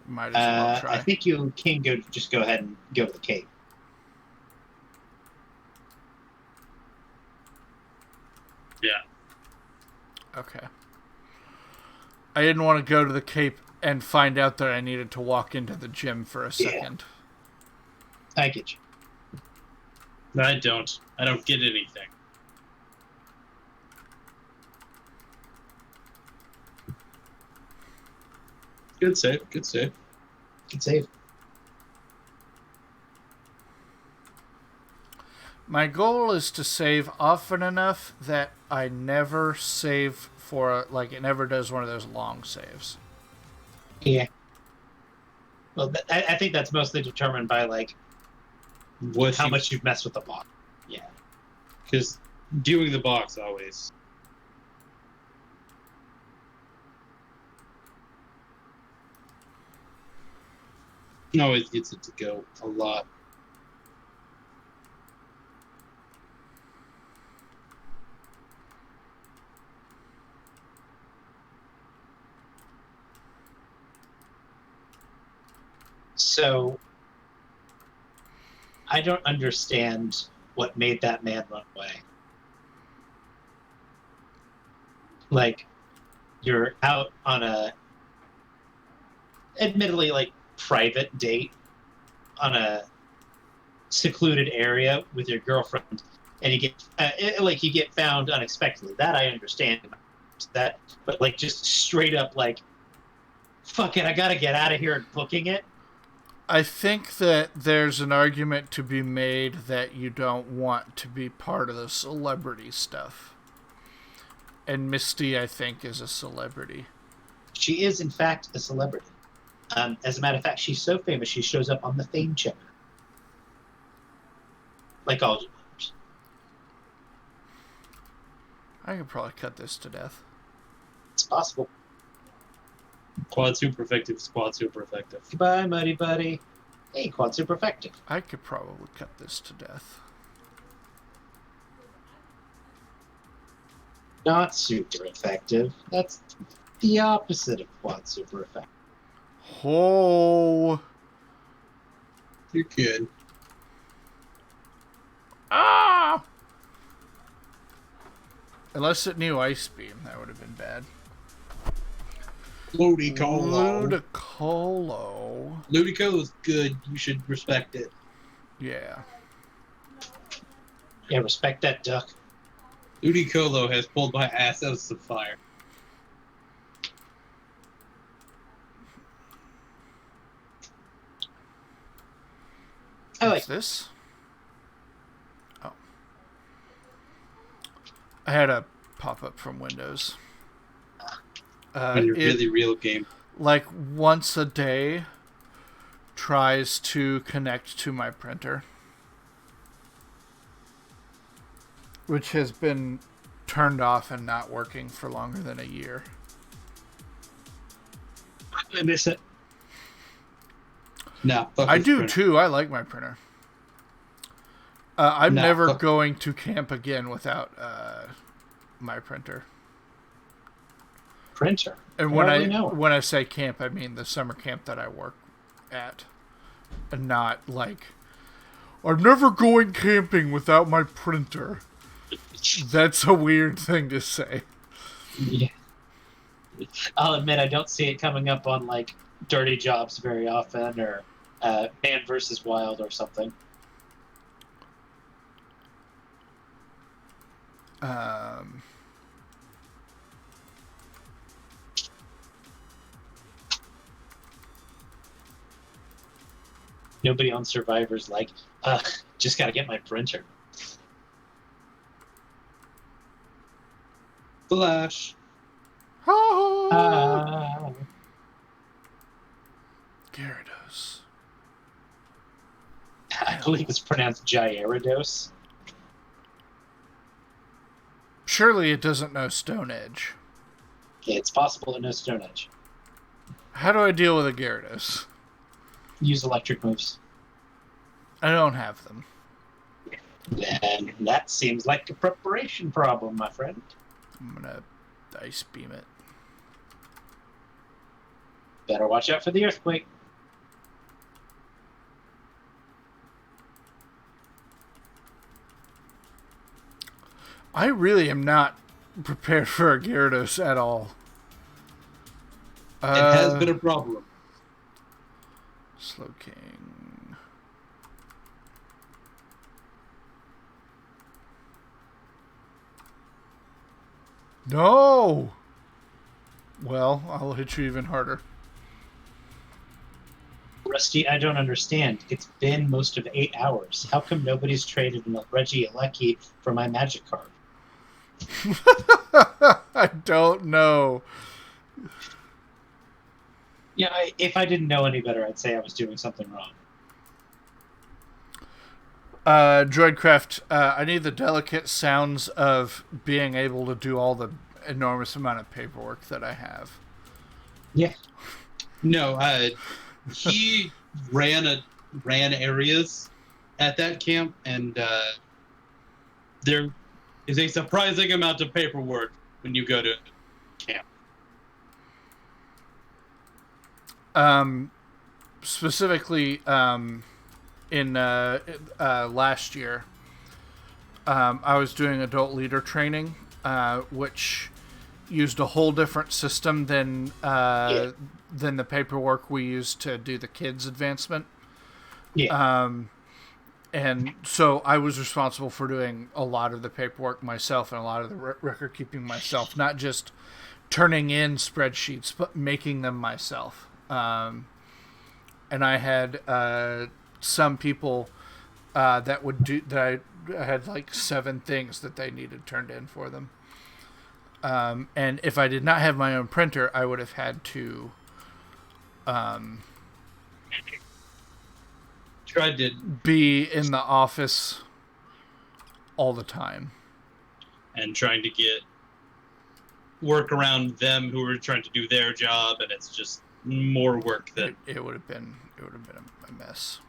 Might as well try. I think you can just go ahead and go to the cave. Yeah. Okay. I didn't want to go to the Cape and find out that I needed to walk into the gym for a second. I get you. I don't get anything. Good save. Good save. Good save. My goal is to save often enough that I never save for, like, it never does one of those long saves. Yeah. Well, I think that's mostly determined by, like, how much you've messed with the box. Yeah. Because doing the box always. Always gets it to go a lot. So I don't understand what made that man run away. Like, you're out on a admittedly like private date on a secluded area with your girlfriend, and you get found unexpectedly. That I understand. That, but like just straight up like, fuck it, I gotta get out of here and booking it. I think that there's an argument to be made that you don't want to be part of the celebrity stuff. And Misty, I think, is a celebrity. She is, in fact, a celebrity. As a matter of fact, she's so famous she shows up on the Fame Checker. Like all jewelers. I could probably cut this to death. It's possible. Quad super effective, squad super effective. Goodbye, Muddy Buddy. Hey, quad super effective. I could probably cut this to death. Not super effective. That's the opposite of quad super effective. Oh. You're good. Ah! Unless it knew Ice Beam, that would have been bad. Ludicolo. Ludicolo. Ludicolo is good. You should respect it. Yeah. Yeah, respect that duck. Ludicolo has pulled my ass out of some fire. What's this? Oh. I had a pop-up from Windows. On your really real game. Like once a day tries to connect to my printer, which has been turned off and not working for longer than a year. I miss it. No, I do too. I like my printer. I'm never going to camp again without my printer. Printer. And when I say camp, I mean the summer camp that I work at, and not like I'm never going camping without my printer. That's a weird thing to say. Yeah. I'll admit I don't see it coming up on like Dirty Jobs very often, or Man vs. Wild or something. Nobody on Survivor's like, just gotta get my printer. Flash. Gyarados. I believe it's pronounced Gyarados. Surely it doesn't know Stone Edge. Yeah, it's possible to know Stone Edge. How do I deal with a Gyarados? Use electric moves. I don't have them. Then that seems like a preparation problem, my friend. I'm gonna Ice Beam it. Better watch out for the earthquake. I really am not prepared for a Gyarados at all. It has been a problem. Slowking. No! Well, I'll hit you even harder. Rusty, I don't understand. It's been most of 8 hours. How come nobody's traded a Regieleki for my magic card? I don't know. Yeah, if I didn't know any better, I'd say I was doing something wrong. Droidcraft, I need the delicate sounds of being able to do all the enormous amount of paperwork that I have. Yeah. No, he ran areas at that camp, and there is a surprising amount of paperwork when you go to camp. Specifically, in last year, I was doing adult leader training, which used a whole different system than the paperwork we used to do the kids advancement. Yeah. And so I was responsible for doing a lot of the paperwork myself and a lot of the record keeping myself, not just turning in spreadsheets, but making them myself. And I had some people that would do that. I had like 7 things that they needed turned in for them. And if I did not have my own printer, I would have had to Tried to be in the office all the time. and trying to get work around them who were trying to do their job, and it's just more work than It would have been a mess.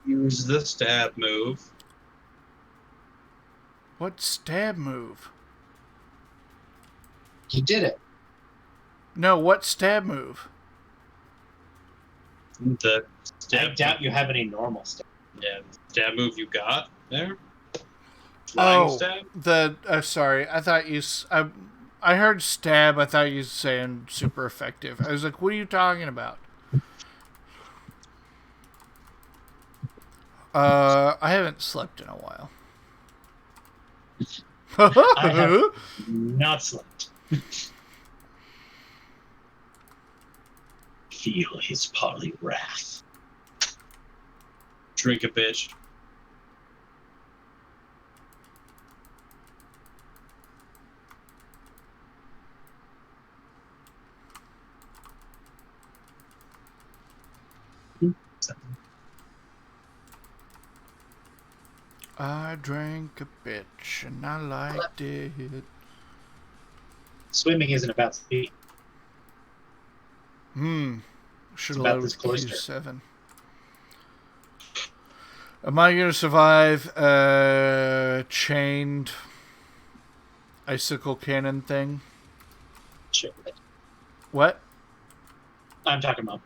use the stab move. What stab move? You did it. No, what stab move? The stab I doubt you have any normal stuff. Yeah, stab move you got there. Flying stab. Sorry, I thought I heard stab. I thought you were saying super effective. I was like, what are you talking about? I haven't slept in a while. I have not slept. Feel his poly wrath. Drink a bitch. I drank a bitch and I liked it. Swimming isn't about speed. Should It's about load this with cloister. Q7. Am I going to survive a chained icicle cannon thing? Sure. What? I'm talking about.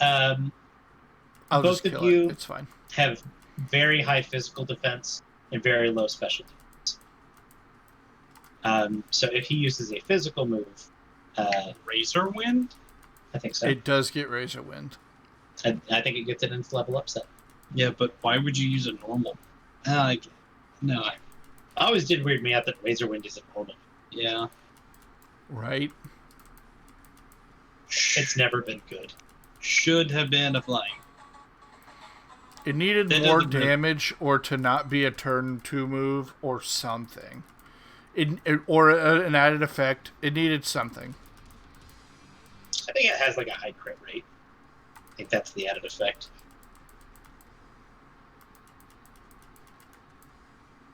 I'll Both just of kill you it. It's fine. have very high physical defense and very low special defense. So if he uses a physical move, Razor wind. I think so. It does get Razor Wind. I think it gets it into level upset. Yeah, but why would you use a normal? No. I always did weird me out that Razor Wind isn't normal. Yeah. Right? It's never been good. Should have been a flying. It needed That more doesn't really- damage or to not be a turn 2 move or something. Or an added effect. It needed something. I think it has like a high crit rate. I think that's the added effect.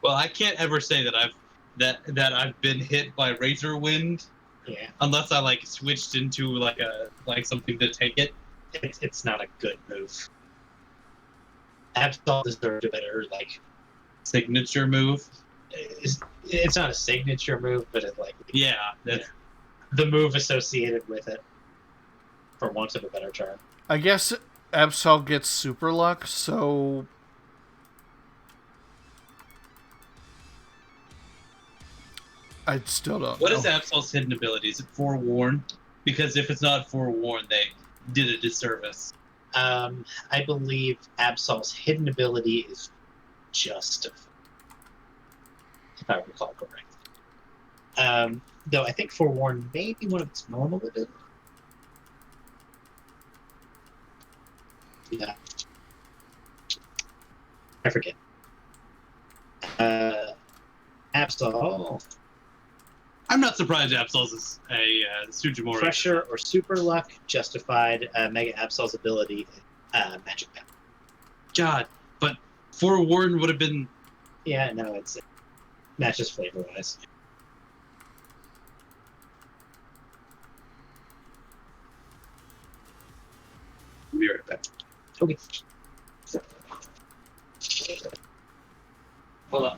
Well, I can't ever say that I've been hit by Razor Wind Yeah, unless I like switched into like something to take it. it's not a good move. Absol deserved a better Signature move. It's not a signature move, but it's like Yeah, that's the move associated with it, for want of a better term. I guess Absol gets super luck, so I still don't What know. is Absol's hidden ability? Is it forewarn? Because if it's not forewarn, they did a disservice. I believe Absol's hidden ability is Justified, if I recall correctly. Though I think Forewarn may be one of its normal abilities. Yeah. I forget. Absol, I'm not surprised Absol's is a Sujimori. Pressure or Super Luck, Justified, Mega Absol's ability, Magic Power. God, but forewarn would have been. Yeah, no, it's matches flavor-wise. Okay. Hold on.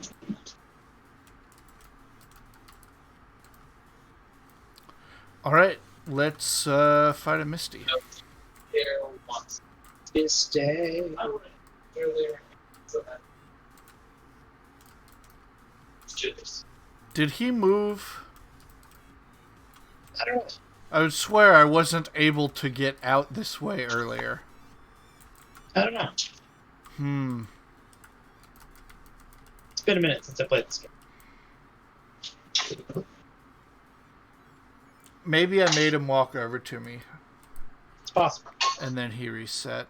All right, let's fight a Misty. Once. This day. Earlier. So that. Let's do this. Did he move? I don't know. I would swear I wasn't able to get out this way earlier. I don't know. It's been a minute since I played this game. Maybe I made him walk over to me, It's possible. and then he reset.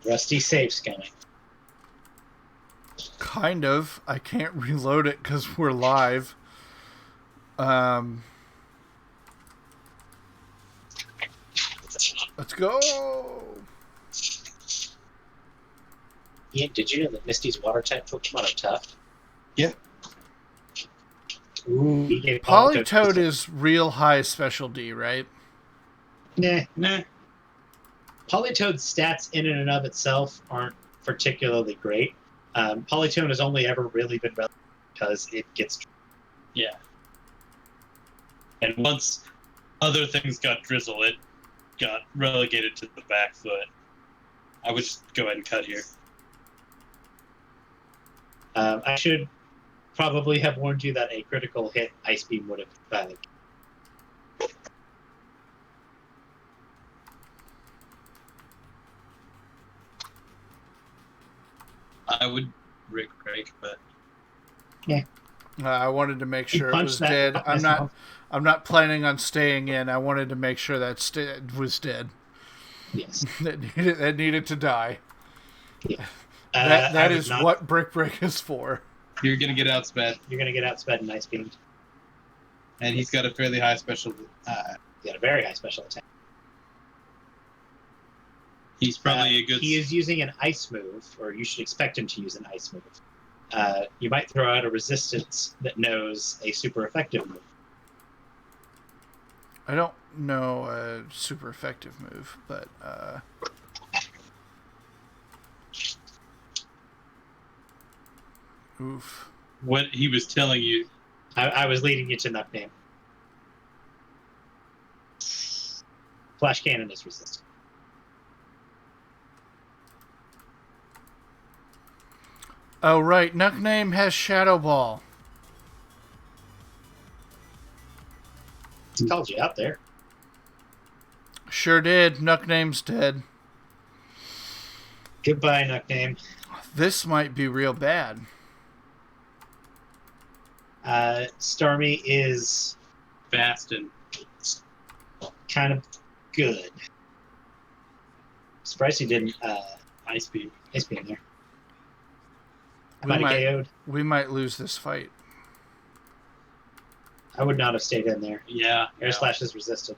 Rusty safe's coming. Kind of. I can't reload it because we're live. Let's go. Ian, did you know that Misty's water type Pokemon are tough? Yeah. Ooh, he gave Politoed is real high special D, right? Nah. Nah. Politoed's stats in and of itself aren't particularly great. Politoed has only ever really been relevant because it gets... Yeah. And once other things got drizzle, it got relegated to the back foot. I would just go ahead and cut here. I should probably have warned you that a critical hit Ice Beam would have valid. I would Rick break, but I wanted to make sure it punched was that dead. up his mouth. I'm not planning on staying in. I wanted to make sure that was dead. Yes. that needed to die. Yeah. That is what Brick Break is for. you're gonna get outsped, You're going to get outsped and Ice Beamed. and he's got a fairly high special. You got a very high special attack. He's probably a good. He is using an ice move, or you should expect him to use an ice move. You might throw out a resistance that knows a super effective move. I don't know a super effective move, but oof. What he was telling you. I was leading you to Nuck Name. Flash Cannon is resistant. Oh right, Nuckname has Shadow Ball. It's called you out there. Sure did. Nuckname's dead. Goodbye, Nuck Name. This might be real bad. Stormy is Fast and kind of good. Surprised he didn't Ice Beam. Ice Beam there. I might have KO'd. We might lose this fight. I would not have stayed in there. Yeah. Air Slash is resisted.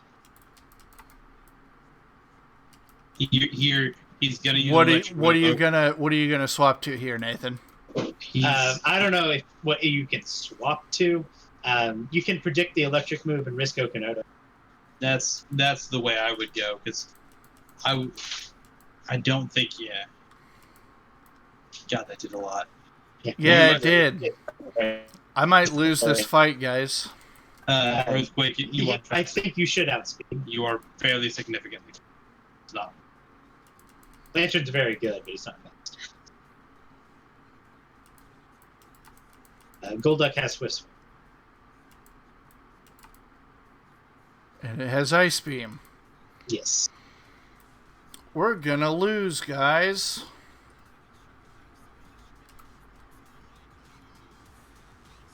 Here he's gonna use. What are you gonna swap to here, Nathan? I don't know what you can swap to. You can predict the electric move and risk Okinoto. That's the way I would go, because I don't think. Yeah. God, that did a lot. Yeah, it did. I might lose this fight, guys. Earthquake, I think you should outspeed. You are fairly significantly. It's not. Lantern's very good, but he's not fast. Golduck has Swift. And it has Ice Beam. Yes. We're gonna lose, guys.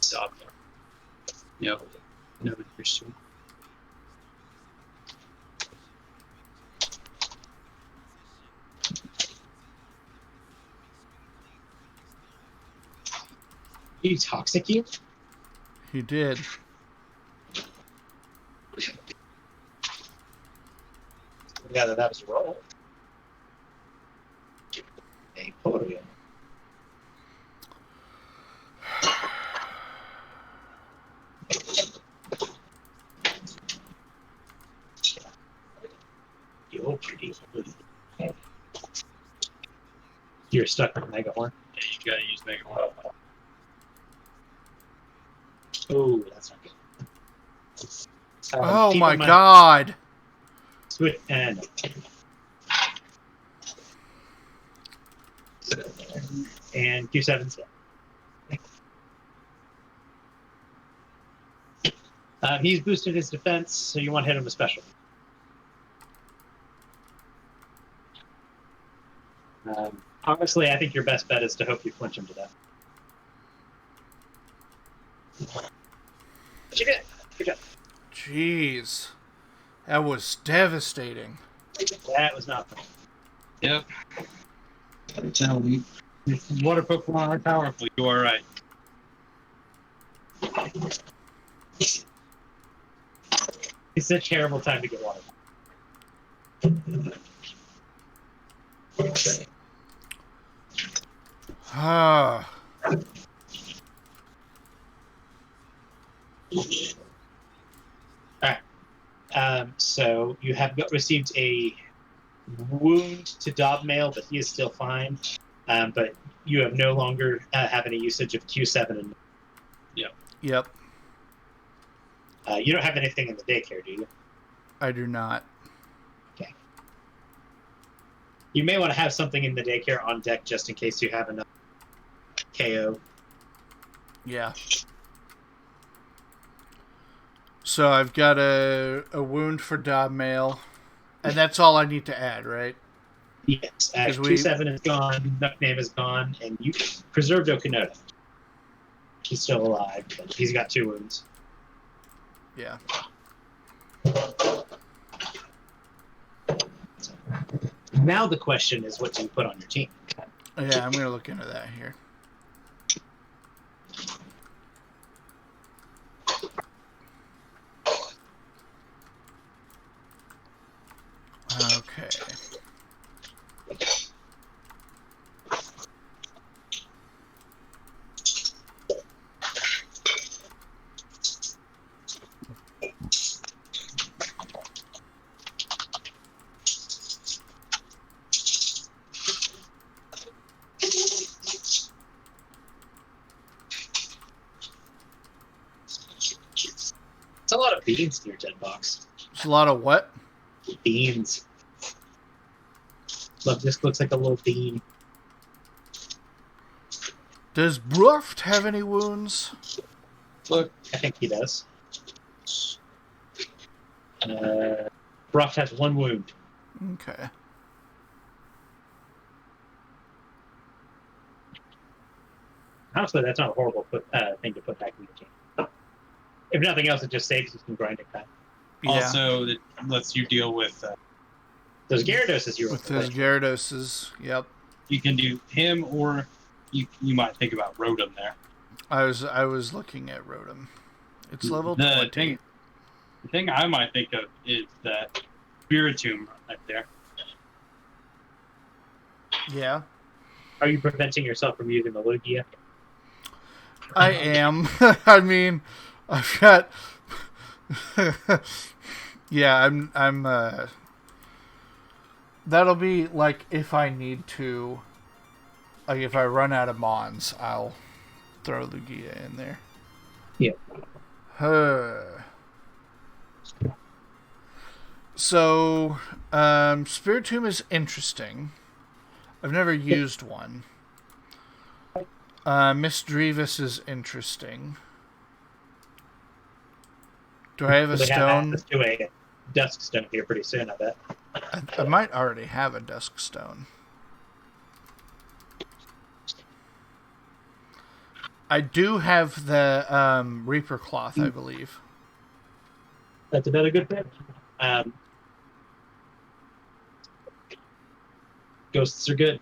Stop. Yep. No Christian. You toxic you? He did. Yeah, that was a roll. A podium. you're stuck with Mega Horn. Yeah, you gotta use Mega Horn. Oh, that's not good. Oh keep my in mind- god! Switch and Q7's dead. He's boosted his defense, so you want to hit him with special. Honestly, I think your best bet is to hope you flinch him to death. But you did. Good job. Jeez. That was devastating. That was not fun. Yep. Tell me. Water Pokemon are powerful. You are right. It's a terrible time to get water. Ah. So you have received a wound to Dobmail, but he is still fine. But you have no longer have any usage of Q7. And Yep. you don't have anything in the daycare, do you? I do not. Okay. You may want to have something in the daycare on deck just in case you have another KO. Yeah. So I've got a wound for Dobmail, and that's all I need to add, right? Yes. 'Cause Q7 is gone, Name is gone, and you preserved Okinoda. He's still alive, but he's got 2 wounds. Yeah. Now the question is, what do you put on your team? Yeah, I'm going to look into that here. Okay. It's a lot of beans in your dead box. It's a lot of what? Beans. Look, this looks like a little bean. Does Bruft have any wounds? Look, I think he does. Bruff has 1 wound. Okay. Honestly, that's not a horrible thing to put back in the team. If nothing else, it just saves you some grinding time. Yeah. Also, it lets you deal with. Those Gyarados you were With those Gyarados, yep. You can do him, or you might think about Rotom there. I was looking at Rotom. It's level 20. The thing I might think of is that Spiritomb right there. Yeah. Are you preventing yourself from using the Lugia? I am. I mean, I've got. Yeah, I'm. That'll be like if I need to. Like if I run out of Mons, I'll throw Lugia in there. Yeah. So, Spiritomb is interesting. I've never used one. Miss Drevis is interesting. Do I have a They have stone? access to a Dusk Stone here pretty soon, I bet. I might already have a Dusk Stone. I do have the Reaper Cloth, I believe. That's another good bet. Ghosts are good.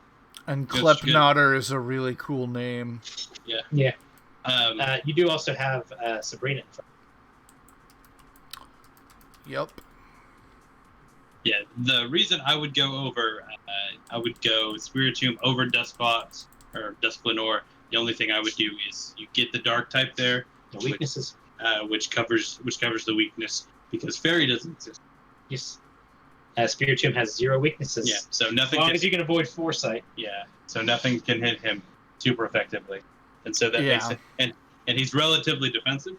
And Ghosts are good. Klepnotter is a really cool name. Yeah. Um, You do also have Sabrina. Yep. Yeah, the reason I would go Spiritomb over Duskbox or Dusklenor. The only thing I would do is you get the Dark type there, The weaknesses. which covers the weakness because Fairy doesn't exist. Yes. Spiritomb has 0 weaknesses. Yeah, so As nothing. long as you can avoid foresight. Yeah, so nothing can hit him super effectively, and so that makes Yeah. it. And he's relatively defensive.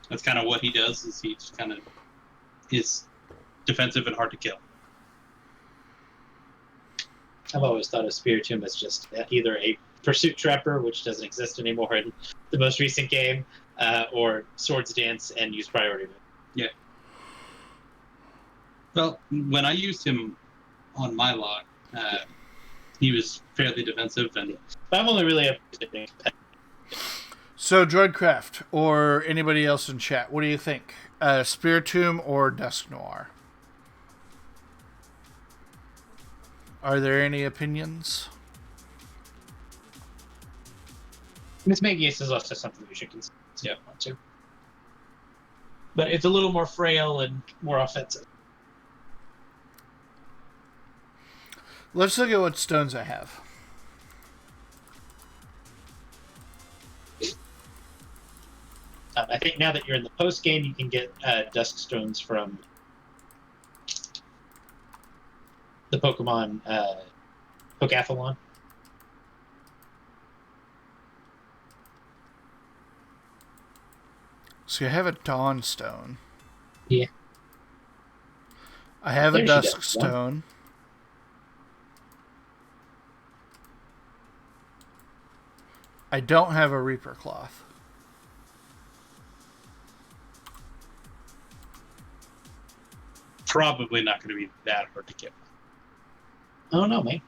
That's kind of what he does. Is he just kind of is defensive and hard to kill. I've always thought of Spiritomb as just either a pursuit trapper, which doesn't exist anymore in the most recent game, or swords dance and use priority move. Yeah. Well, when I used him on my log, he was fairly defensive, and But I've only really ever used it. So, Droidcraft or anybody else in chat, what do you think? Spiritomb or Dusk Noir? Are there any opinions? Miss Magius is also something we should consider. Yeah. Too. But it's a little more frail and more offensive. Let's look at what stones I have. I think now that you're in the post game, you can get Dusk Stones from the Pokemon Pokathlon. So I have a Dawn Stone. Yeah. I have a There she Dusk goes. Stone. I don't have a Reaper Cloth. probably not going to be that hard to kill. I don't know, mate.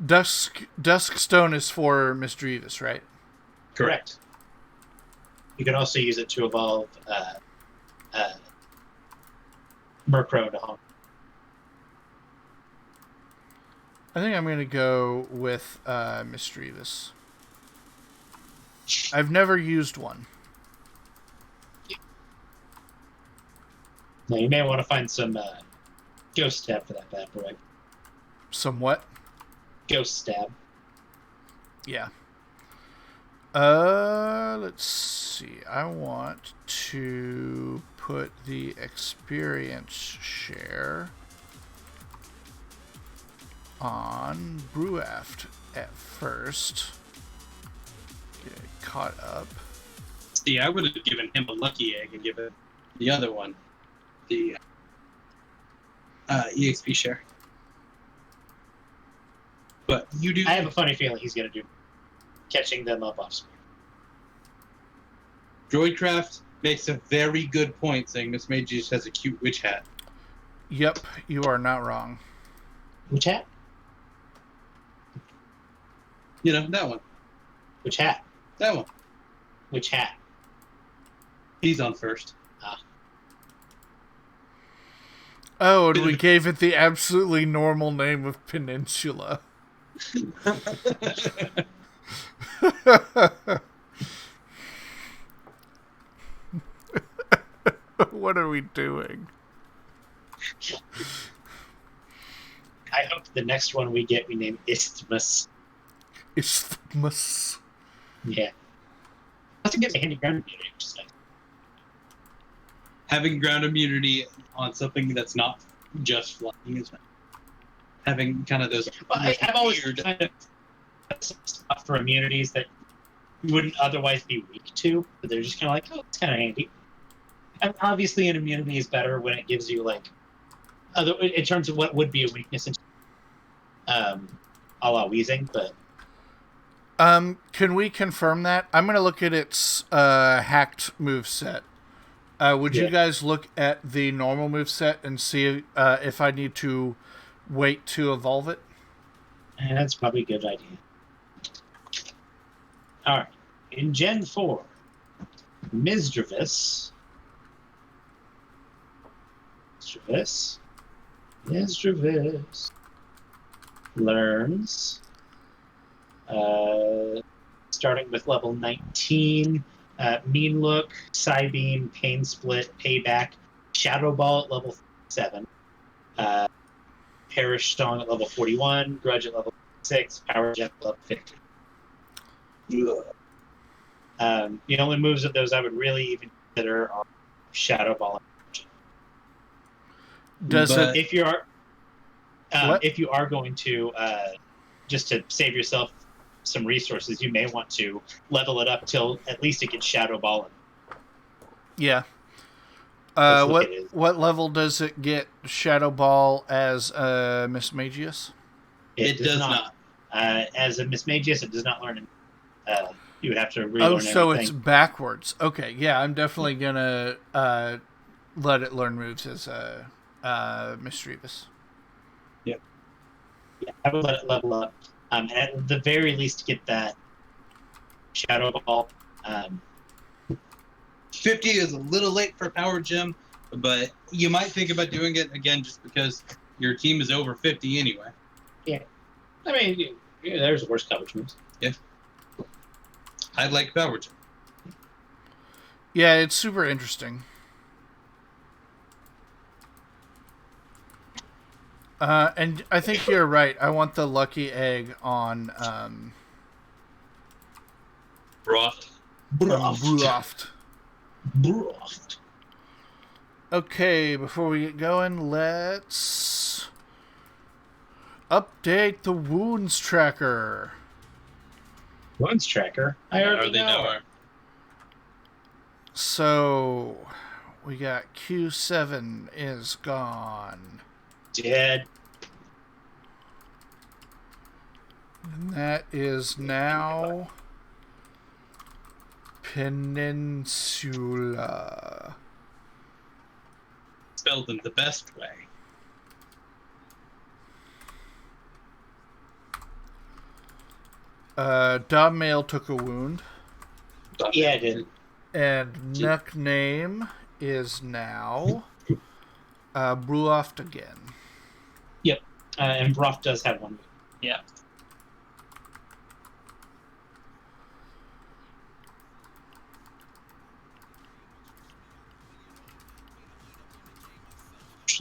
Dusk Stone is for Misdreavus, right? Correct. You can also use it to evolve Murkrow to Honk. I think I'm going to go with Misdreavus. I've never used one. Now, you may want to find some Ghost Stab for that bad boy. Somewhat. Ghost Stab. Yeah. Let's see. I want to put the experience share on Bruaft at first. Get caught up. See, I would have given him a lucky egg and given the other one the EXP share. But you do. I have a funny feeling he's going to do catching them up off screen. Droidcraft makes a very good point saying Miss Magius has a cute witch hat. Yep, you are not wrong. Which hat? You know, that one. Which hat? That one. Which hat? He's on first. Oh, and we gave it the absolutely normal name of Peninsula. What are we doing? I hope the next one we get we name Isthmus. Isthmus. Yeah. I think it's a handy ground community, which is nice. Having ground immunity on something that's not just flying is nice. Having kind of those. Well, I've always kind of stuff for immunities that you wouldn't otherwise be weak to, but they're just kind of like, oh, it's kind of handy. And obviously, an immunity is better when it gives you like, other in terms of what would be a weakness, a la Wheezing, but. Can we confirm that? I'm gonna look at its hacked moveset. Would you guys look at the normal moveset and see if I need to wait to evolve it? And that's probably a good idea. All right. In Gen 4, Misdreavus learns, starting with level 19, Mean Look, Psybeam, Pain Split, Payback, Shadow Ball at level 7, Perish Song at level 41, Grudge at level 6, Power Jet at level 50. The only moves of those I would really even consider are Shadow Ball. Does But- it? If you are, What? if you are going to, just to save yourself some resources, you may want to level it up till at least it gets Shadow Ball. Yeah. Let's look What at it. what level does it get Shadow Ball as Miss Magius? It does not. As a Mismagius, it does not learn. You would have to relearn Oh, so it's everything. backwards. Okay, yeah, I'm definitely gonna let it learn moves as Mischievous. Yeah, I would let it level up. And at the very least, get that Shadow Ball. 50 is a little late for Power Gem, but you might think about doing it again just because your team is over 50 anyway. I mean, yeah, there's worse coverage moves. I like Power Gem. Yeah, it's super interesting. And I think you're right. I want the lucky egg on Broth. Bruoft. Broth. Okay, before we get going, let's update the wounds tracker. Wounds tracker. I already know. So we got Q7 is gone. Dead. And that is now Peninsula. Spelled in the best way. Dommail took a wound. Yeah, I did. And Nuck name is now Bruoft again. Yep. And Broth does have one. Yeah.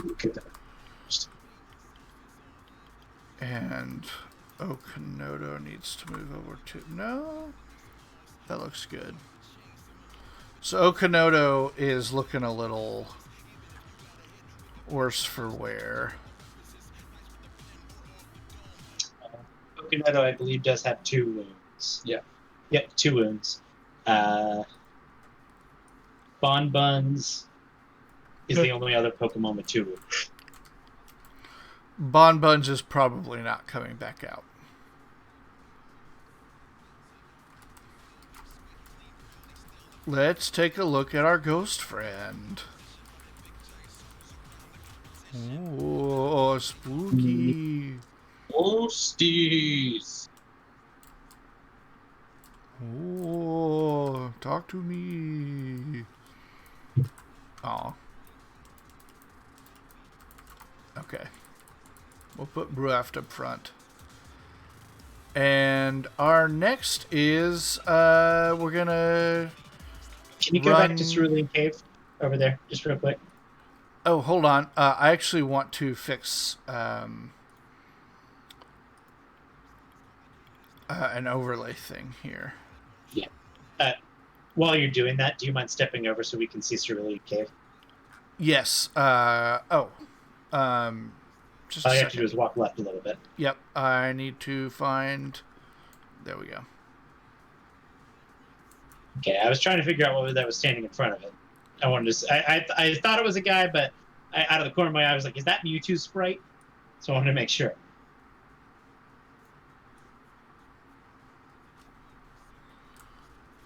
Look at that. And Okanodo needs to move over to... No? That looks good. So Okanodo is looking a little worse for wear. Okaneto, I believe, does have 2 wounds. Yeah. Yep, 2 wounds. Bonbuns is the only other Pokemon with 2 wounds. Bonbuns is probably not coming back out. Let's take a look at our ghost friend. Oh, spooky. Ghosties. Oh, talk to me. Oh. Okay. We'll put Bruaft up front. And our next is, we're gonna... Can you go back to Cerulean Cave over there, just real quick? Oh, hold on. I actually want to fix an overlay thing here. Yeah. While you're doing that, do you mind stepping over so we can see Cerulean Cave? Yes. Just All a you have to second. do is walk left a little bit. Yep. I need to find... There we go. Okay, I was trying to figure out what that was standing in front of it. I wanted to. I thought it was a guy, but out of the corner of my eye, I was like, "Is that Mewtwo's sprite?" So I wanted to make sure.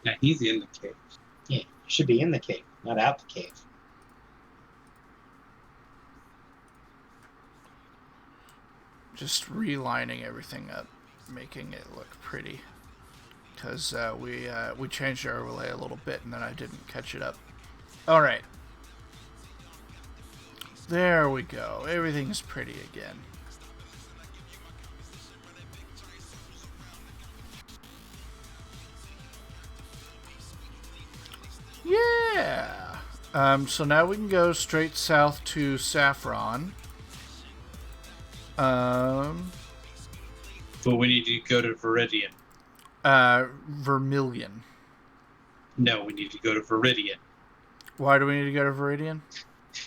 Yeah, he's in the cave. Yeah, you should be in the cave, not out the cave. Just relining everything up, making it look pretty. Because we changed our overlay a little bit, and then I didn't catch it up. All right. There we go. Everything's pretty again. Yeah. So now we can go straight south to Saffron. But we need to go to Viridian. Vermilion. No, we need to go to Viridian. Why do we need to go to Viridian?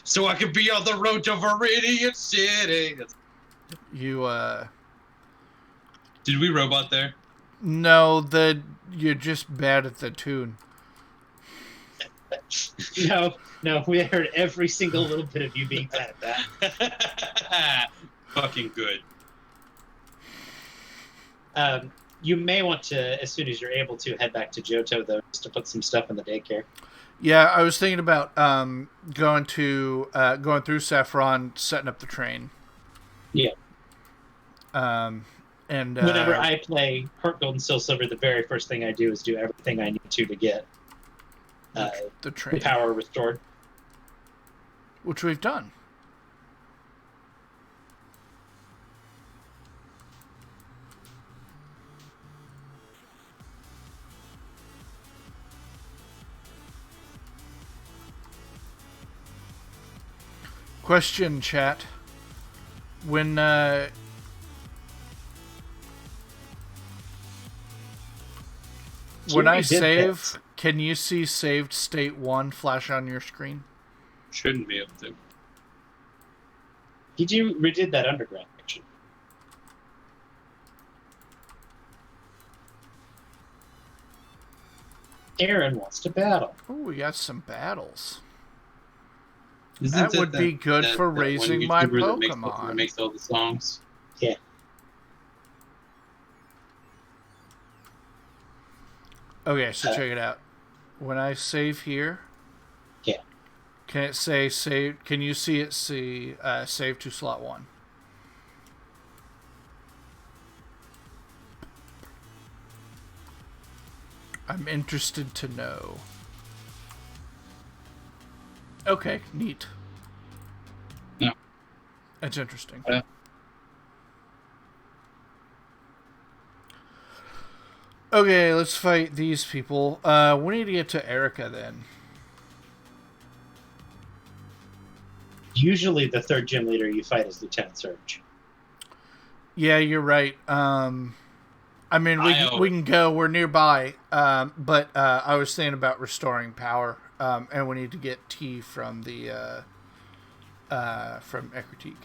so I could be on the road to Viridian City. You Did we robot there? no, you're just bad at the tune. No, we heard every single little bit of you being bad at that. Fucking good. You may want to, as soon as you're able to, head back to Johto, though, just to put some stuff in the daycare. Yeah, I was thinking about going through Saffron, setting up the train. Yeah. And Whenever I play Heart Gold and Soul Silver, the very first thing I do is do everything I need to get the train, the power restored. which we've done. Question, chat. When I save, can you see saved state 1 flash on your screen? Shouldn't be able to. You redid that underground section. Aaron wants to battle. Oh, we got some battles. Isn't That would be good for raising my Pokemon. That makes all the songs. Yeah. Okay, so check it out. When I save here, yeah, can it say save? Can you see it save to slot 1? I'm interested to know. Okay, neat. Yeah. That's interesting. Yeah. Okay, let's fight these people. We need to get to Erica then. Usually the third gym leader you fight is Lieutenant Surge. Yeah, you're right. I mean, we can go. We're nearby. But I was thinking about restoring power. And we need to get T from the from Ekritique.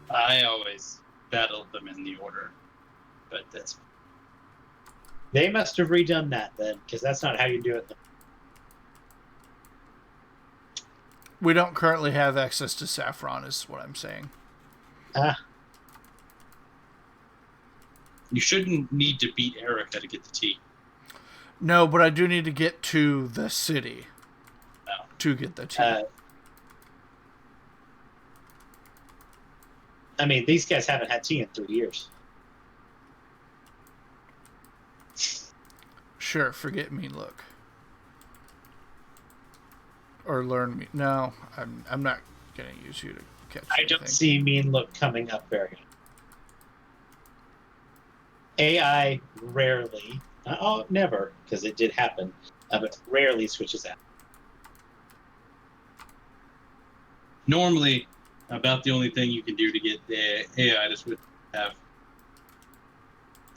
I always battled them in the order, but that's. They must have redone that then, because that's not how you do it. We don't currently have access to Saffron, is what I'm saying. You shouldn't need to beat Erica to get the T. No, but I do need to get to the city to get the T. I mean, these guys haven't had tea in 3 years. Sure, forget me look. Or learn me. No, I'm not going to use you to catch I anything. don't see mean look coming up very. AI rarely, never, because it did happen, but rarely switches out. Normally, about the only thing you can do to get the AI to switch have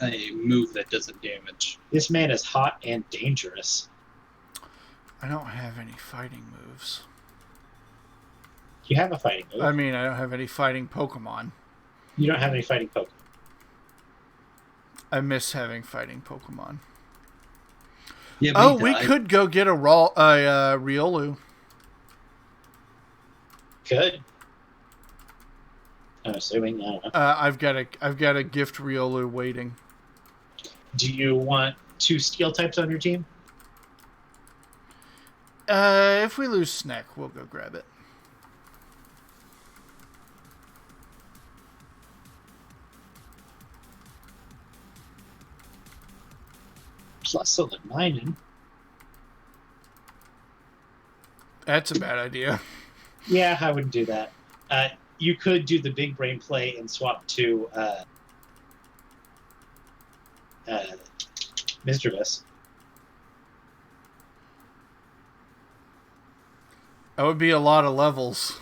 a move that doesn't damage. This man is hot and dangerous. I don't have any fighting moves. You have a fighting move. I mean, I don't have any fighting Pokemon. You don't have any fighting Pokemon. I miss having fighting Pokemon. Yeah, we could go get a Riolu. Could. I'm assuming. I don't know. I've got a gift Riolu waiting. Do you want 2 steel types on your team? If we lose Snack, we'll go grab it. Plus Silent Mining. That's a bad idea. Yeah, I wouldn't do that. You could do the big brain play and swap to Misdreavus. That would be a lot of levels.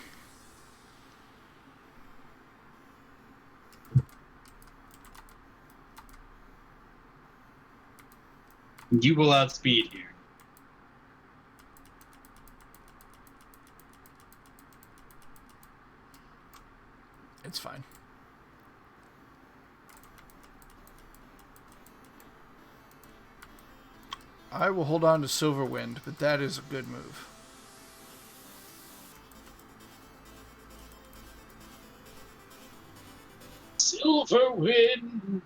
You will outspeed here. That's fine. I will hold on to Silverwind, but that is a good move. Silverwind.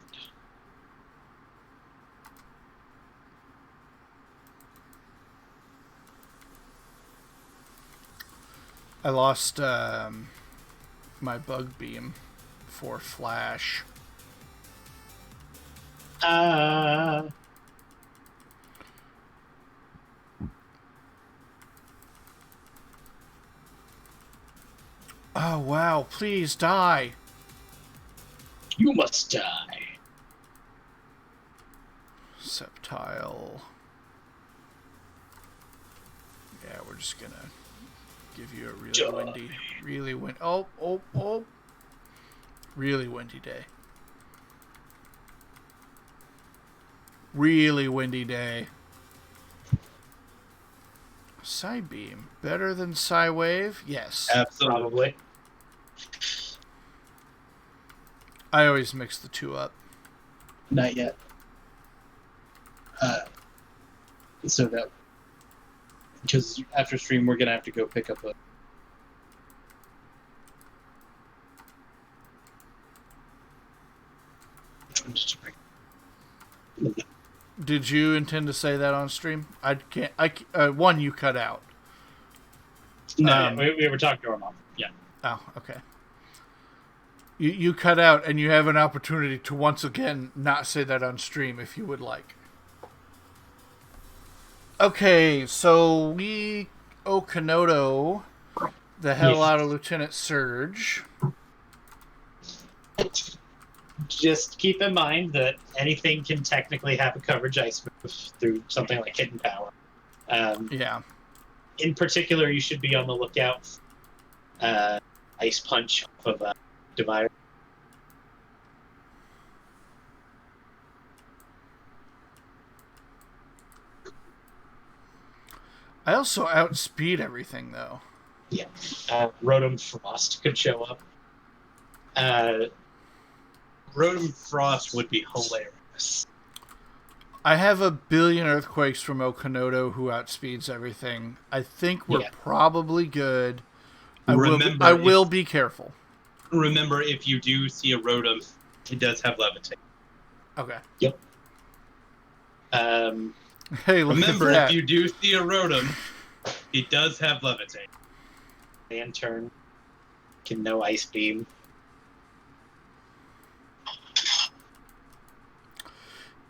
I lost my bug beam for flash. Oh, wow. Please die. You must die. Septile. Yeah, we're just gonna give you a really windy, really windy day. Really windy day. Psybeam, better than Psywave? Yes. Absolutely. Probably. I always mix the two up. Not yet. So that, because after stream we're gonna have to go pick up a. Did you intend to say that on stream? I can't. One, you cut out. No, we were talking to our mom. Yeah. Oh, okay. You cut out, and you have an opportunity to once again not say that on stream if you would like. Okay, so we Okanoto the hell out of Lieutenant Surge. Just keep in mind that anything can technically have a coverage ice move through something like Hidden Power. Yeah. In particular, you should be on the lookout for Ice Punch off of Divire. I also outspeed everything, though. Yeah. Rotom Frost could show up. Rotom Frost would be hilarious. I have a billion Earthquakes from Okanoto who outspeeds everything. I think we're probably good. I will be careful. Remember, if you do see a Rotom, it does have Levitate. Okay. Yep. Hey, look remember, at that. if you do see a Rotom, it does have Levitate. Lantern can no Ice Beam.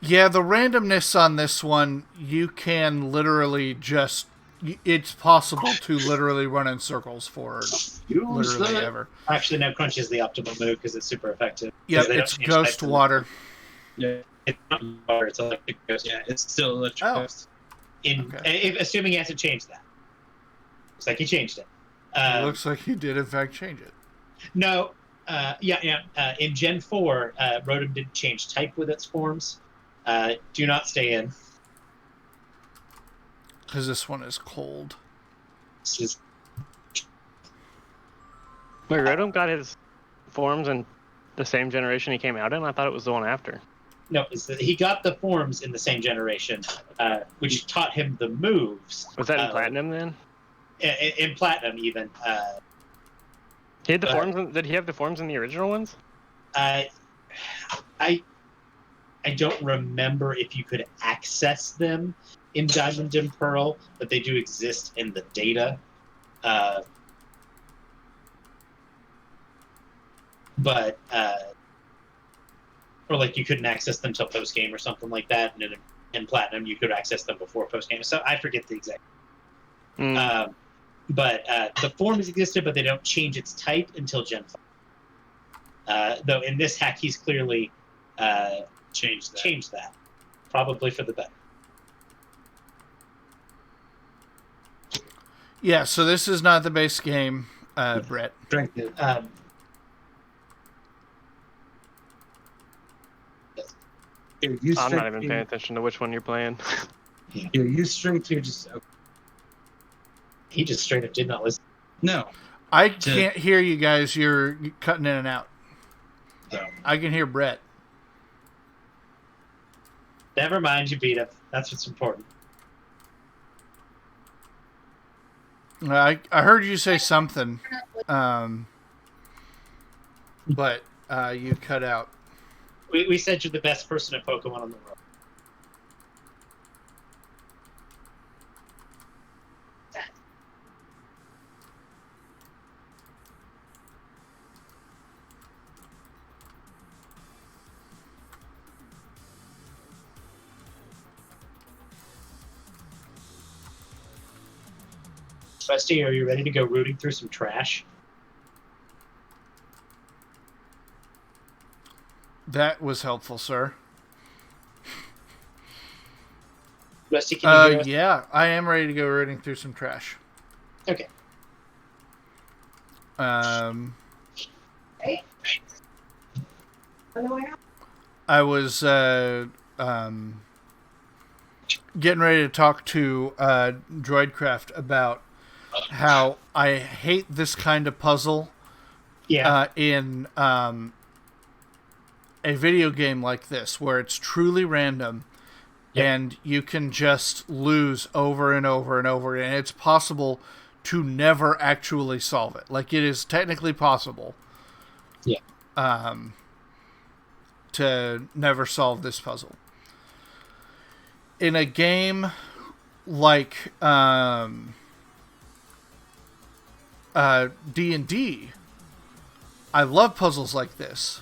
Yeah, the randomness on this one, you can literally just... It's possible to literally run in circles for literally ever. Actually, no, Crunch is the optimal move because it's super effective. Yep, it's Ghost Water. Yeah, it's not water, it's electric ghost. Yeah, it's still electric ghost. Assuming he hasn't changed that. Looks like he changed it. It looks like he did, in fact, change it. No, in Gen 4, Rotom didn't change type with its forms. Do not stay in. Because this one is cold. Wait, Rotom got his forms in the same generation he came out in? I thought it was the one after. No, he got the forms in the same generation, which taught him the moves. Was that in Platinum then? In Platinum, even. He had the forms. Did he have the forms in the original ones? I don't remember if you could access them in Diamond and Pearl, but they do exist in the data. Or like you couldn't access them till post game or something like that. And in Platinum, you could access them before post game. So I forget the exact. But the forms existed, but they don't change its type until Gen 5. Though in this hack, he's clearly changed that, probably for the better. Yeah, so this is not the base game, Brett. I'm not even paying attention to which one you're playing. Yeah, you straight to just... He just straight up did not listen. No. I can't hear you guys. You're cutting in and out. So I can hear Brett. Never mind, you beat him. That's what's important. I heard you say something, but you cut out. We said you're the best person at Pokemon in the world. Rusty, are you ready to go rooting through some trash? That was helpful, sir. Rusty, can you hear us? Yeah, I am ready to go rooting through some trash. Okay. I was getting ready to talk to Droidcraft about how I hate this kind of puzzle in a video game like this, where it's truly random and you can just lose over and over and over, and it's possible to never actually solve it. Like, it is technically possible to never solve this puzzle. In a game like D&D, I love puzzles like this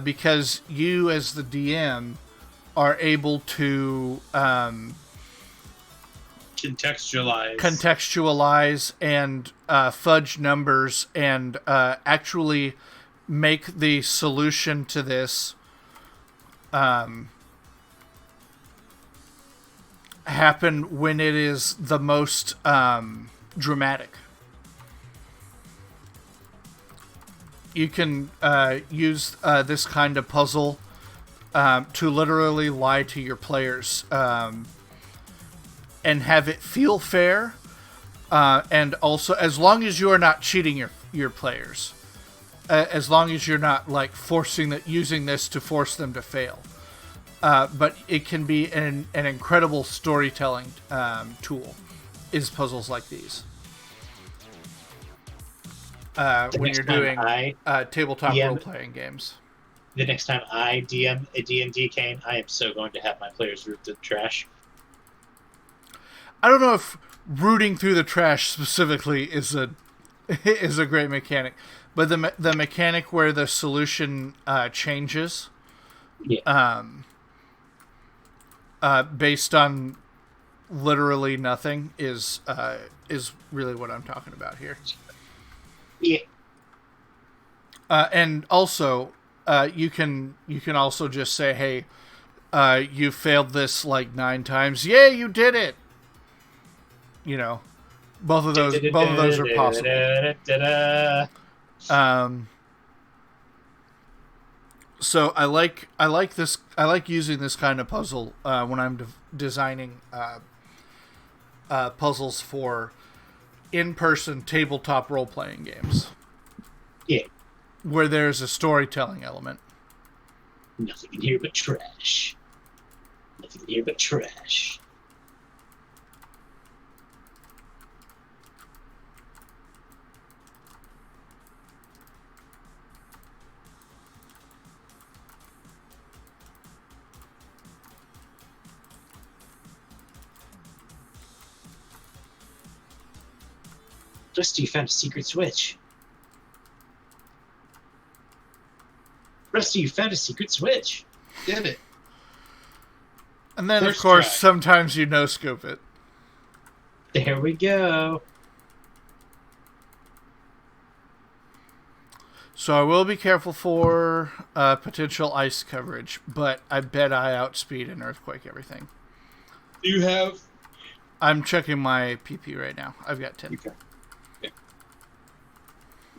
because you, as the DM, are able to contextualize and fudge numbers and actually make the solution to this happen when it is the most dramatic. You can use this kind of puzzle to literally lie to your players and have it feel fair, and also, as long as you are not cheating your players, as long as you're not like using this to force them to fail. But it can be an incredible storytelling tool, is puzzles like these. When you're doing tabletop role-playing games. The next time I DM a D&D game, I am so going to have my players root through the trash. I don't know if rooting through the trash specifically is a great mechanic, but the mechanic where the solution changes. Based on literally nothing is really what I'm talking about here. Yeah. And also, you can also just say, "Hey, you failed this like 9 times. Yeah, you did it." You know, both of those are possible. So I like this. I like using this kind of puzzle when I'm designing puzzles for in-person tabletop role-playing games. Yeah, where there's a storytelling element. Nothing in here but trash. Nothing in here but trash. Rusty, you found a secret switch. Rusty, you found a secret switch. Did it. And then, First of course, try. sometimes you no-scope it. There we go. So I will be careful for potential ice coverage, but I bet I outspeed an earthquake everything. You have... I'm checking my PP right now. I've got 10. Okay.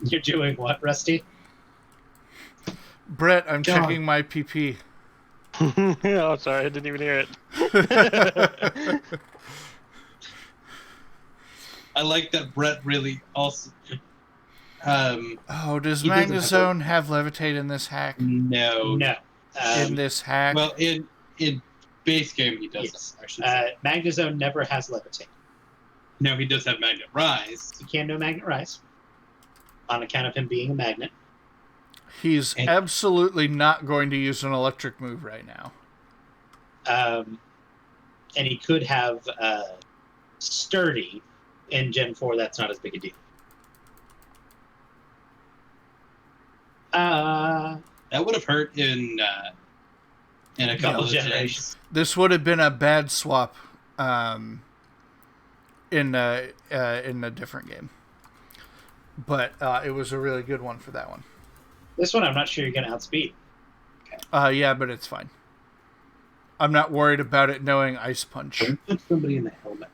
You're doing what, Rusty? Brett, I'm checking my PP. Oh, sorry, I didn't even hear it. I like that Brett really also Oh, does He doesn't Magnezone have Levitate in this hack? no. No. In this hack? Well, in base game he doesn't. Yes. I should say. Magnezone never has Levitate. No, he does have Magnet Rise. He can no Magnet Rise on account of him being a magnet. He's absolutely not going to use an electric move right now. And he could have Sturdy in Gen 4. That's not as big a deal. That would have hurt in a couple of generations. This would have been a bad swap in a different game. But it was a really good one for that one. This one, I'm not sure you're going to outspeed. Yeah, but it's fine. I'm not worried about it knowing Ice Punch. Put somebody in the helmet.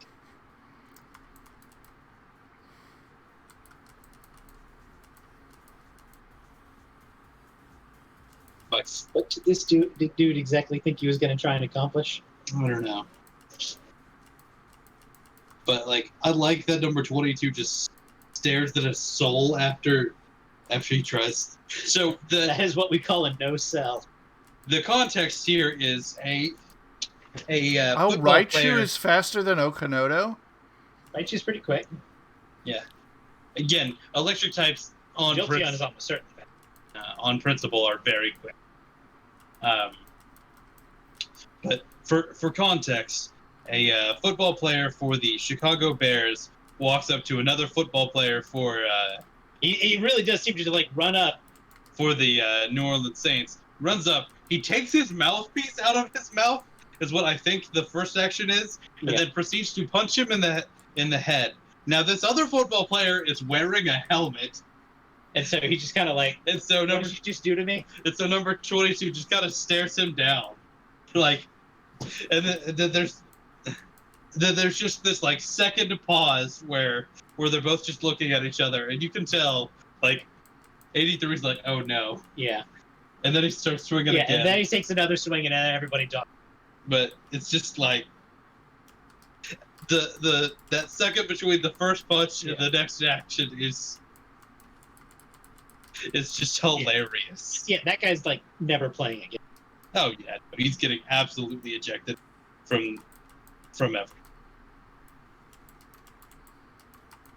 What did this dude exactly think he was going to try and accomplish? I don't know. But like, I like that number 22 just stares at a soul after he tries. So That is what we call a no-sell. the context here is a Oh, football Raichu player. is faster than Okanodo? Raichu's pretty quick. Again, electric types on Jolteon is almost certainly fast. on principle are very quick. But for context, a football player for the Chicago Bears walks up to another football player for He really does seem to like run up. for the New Orleans Saints. Runs up, he takes his mouthpiece out of his mouth, is what I think the first action is, and then proceeds to punch him in the head. Now this other football player is wearing a helmet. And so he just kind of like, And so what number did you just do to me? And so number 22 just kind of stares him down, like, and then there's just this like second pause where they're both just looking at each other, and you can tell like 83's like, oh no, Yeah. and then he starts swinging Yeah, again. and then he takes another swing, and then everybody ducks. But it's just like that second between the first punch and the next action is just hilarious. Yeah, that guy's like never playing again. Oh yeah, he's getting absolutely ejected from ever.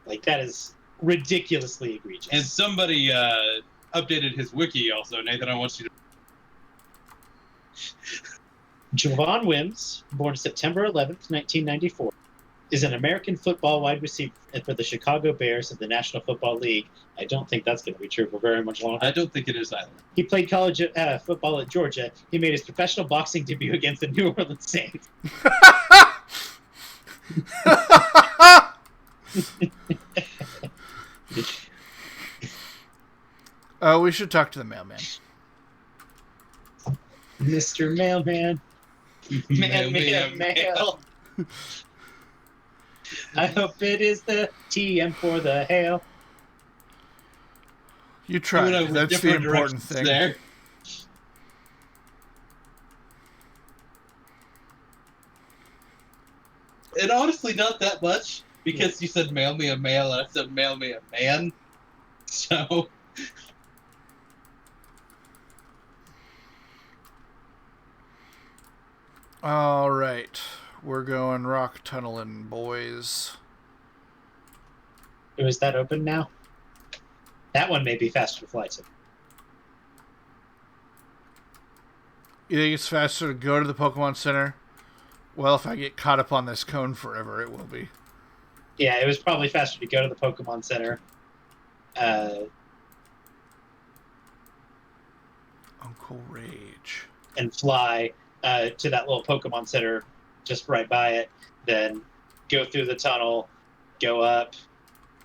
Like that is ridiculously egregious. And somebody updated his wiki also. Nathan, I want you to. Javon Wims, born September 11th, 1994, is an American football wide receiver for the Chicago Bears of the National Football League. I don't think that's going to be true for very much longer. I don't think it is either. He played college football at Georgia. He made his professional boxing debut against the New Orleans Saints. Oh, we should talk to the mailman. Mr. Mailman. Mail. I hope it is the TM for the hail. You tried. That's the important thing. There. And honestly, not that much, because you said mail me a mail, and I said mail me a man. So. All right. We're going rock tunneling, boys. Is that open now? That one may be faster flights. You think it's faster to go to the Pokemon Center? Well, if I get caught up on this cone forever, it will be. Yeah, it was probably faster to go to the Pokemon Center. Uncle Rage. And fly to that little Pokemon Center just right by it. Then go through the tunnel, go up,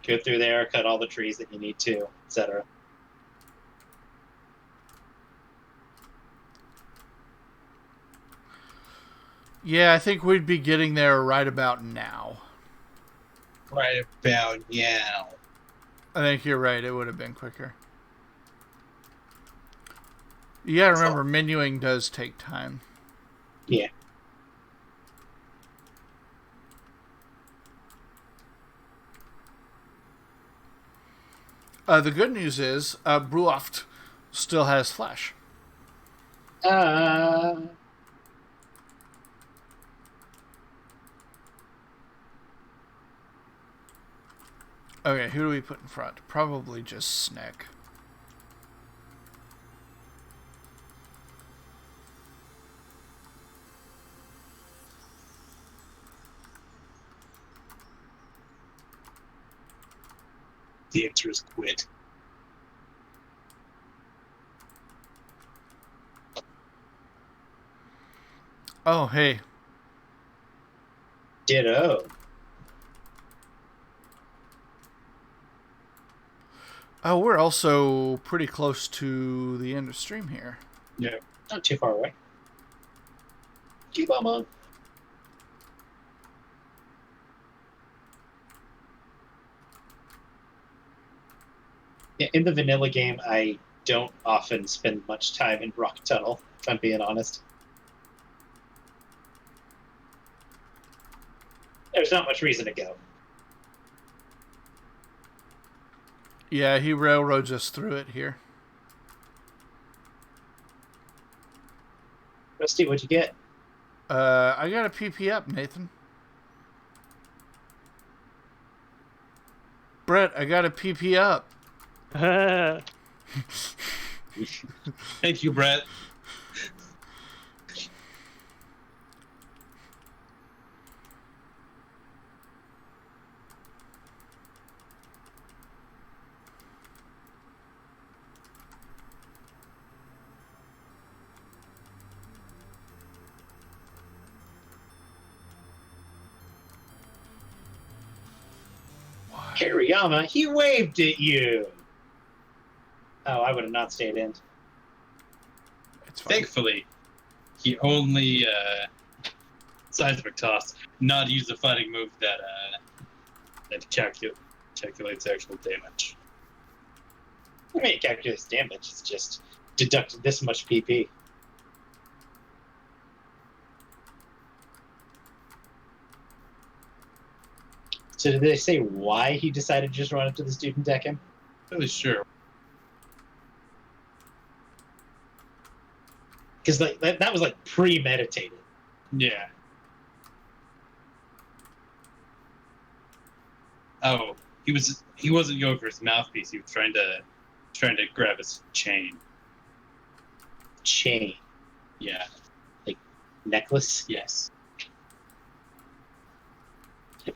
go through there, cut all the trees that you need to, etc. Yeah, I think we'd be getting there right about now. Right about now. I think you're right. It would have been quicker. You gotta remember, menuing does take time. Yeah. The good news is Bruoft still has flash. Okay, who do we put in front? Probably just Sneck. The answer is quit. Oh, hey. Ditto. Oh, we're also pretty close to the end of stream here. Yeah, not too far away. Keep on. Yeah, in the vanilla game, I don't often spend much time in Rock Tunnel, if I'm being honest. There's not much reason to go. Yeah, he railroads us through it here. Rusty, what'd you get? I got a PP up, Nathan. Brett, I got a PP up. Thank you, Brett. Kiriyama, he waved at you. Oh, I would have not stayed in. It's fine. Thankfully, he only seismic toss, not use a fighting move that calculates actual damage. I mean, it calculates damage. It's just deducted this much PP. So did they say why he decided to just run up to this dude and deck him? Really sure. Because like that was like premeditated. Yeah. Oh, he wasn't going for his mouthpiece. He was trying to grab his chain. Chain. Yeah. Necklace. Yes.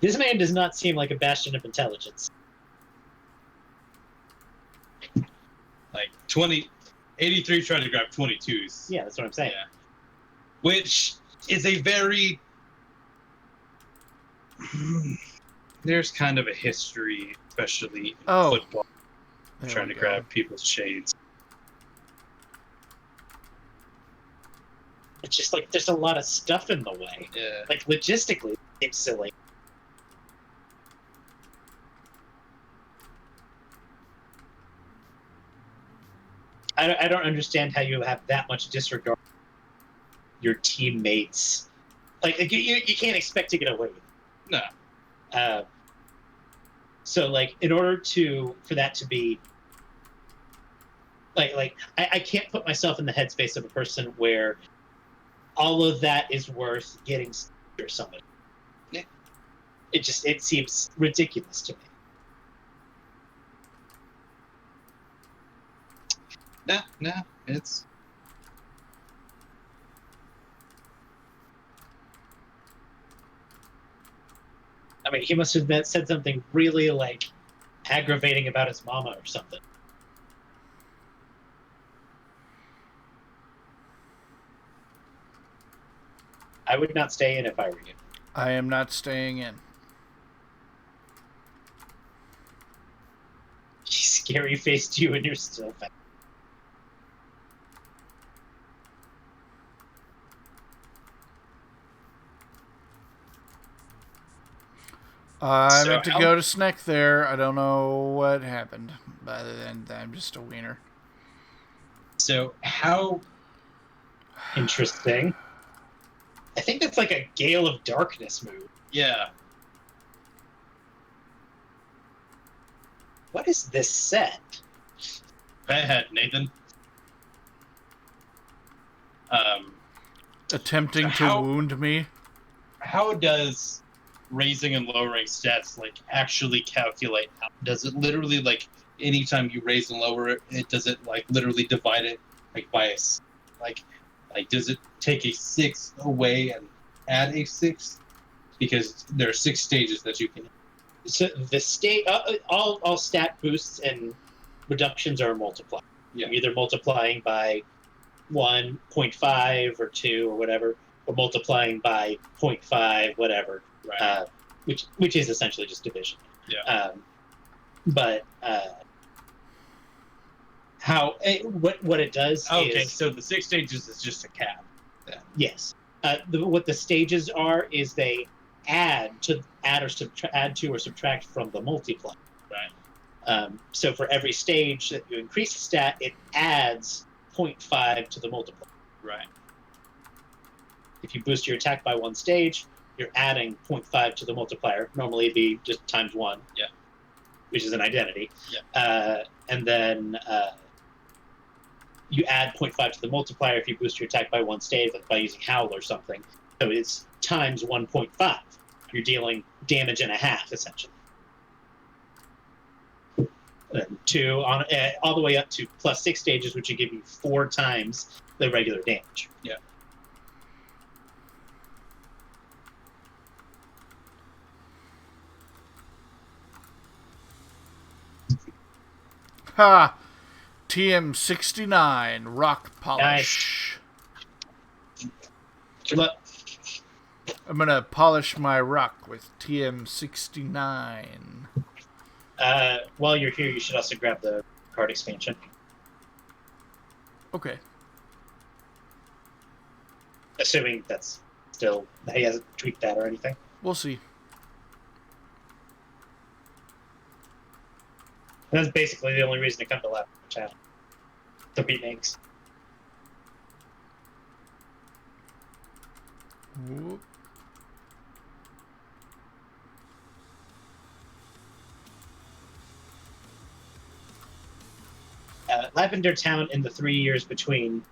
This man does not seem like a bastion of intelligence. Like 83 tried to grab 22s. Yeah, that's what I'm saying. Yeah. Which is a very... There's kind of a history, especially in football, trying to grab people's chains. It's just like there's a lot of stuff in the way. Yeah. Like logistically, it's silly. I don't understand how you have that much disregard for your teammates. Like you can't expect to get away with it. No. So like in order for that to be like I can't put myself in the headspace of a person where all of that is worth getting or somebody. Yeah. It seems ridiculous to me. No, it's... I mean, he must have said something really, like, aggravating about his mama or something. I would not stay in if I were you. I am not staying in. He scary faced you and you're still fat. I meant to go to Sneck there. I don't know what happened, other than I'm just a wiener. So how... Interesting. I think that's like a Gale of Darkness move. Yeah. What is this set? Go ahead, Nathan. Attempting to How- wound me. How does raising and lowering stats like actually calculate? Does it literally like anytime you raise and lower it, does it like literally divide it like by like does it take a 6 away and add a 6? Because there are 6 stages that you can. So the state, all stat boosts and reductions are multiplied. Yeah. You're either multiplying by 1.5 or 2 or whatever, or multiplying by 0.5, whatever. Right. Which is essentially just division. Yeah. But what it does Okay, is so the 6 stages is just a cap. yes. What the stages are is they add to or subtract from the multiplier. Right. So for every stage that you increase the stat, it adds 0.5 to the multiplier. Right. If you boost your attack by 1 stage, you're adding 0.5 to the multiplier. Normally it'd be just times 1. Yeah. Which is an identity. Yeah. And then you add 0.5 to the multiplier if you boost your attack by 1 stage, like by using Howl or something. So it's times 1.5. You're dealing damage and a half, essentially. And all the way up to plus 6 stages, which would give you 4 times the regular damage. Yeah. Ha! TM69 rock polish. Good luck. I'm gonna polish my rock with TM69. While you're here, you should also grab the card expansion. Okay. Assuming that's still, he hasn't tweaked that or anything. We'll see. That's basically the only reason to come to Lab Channel. The remakes. Whoop. Lavender Town in the 3 years between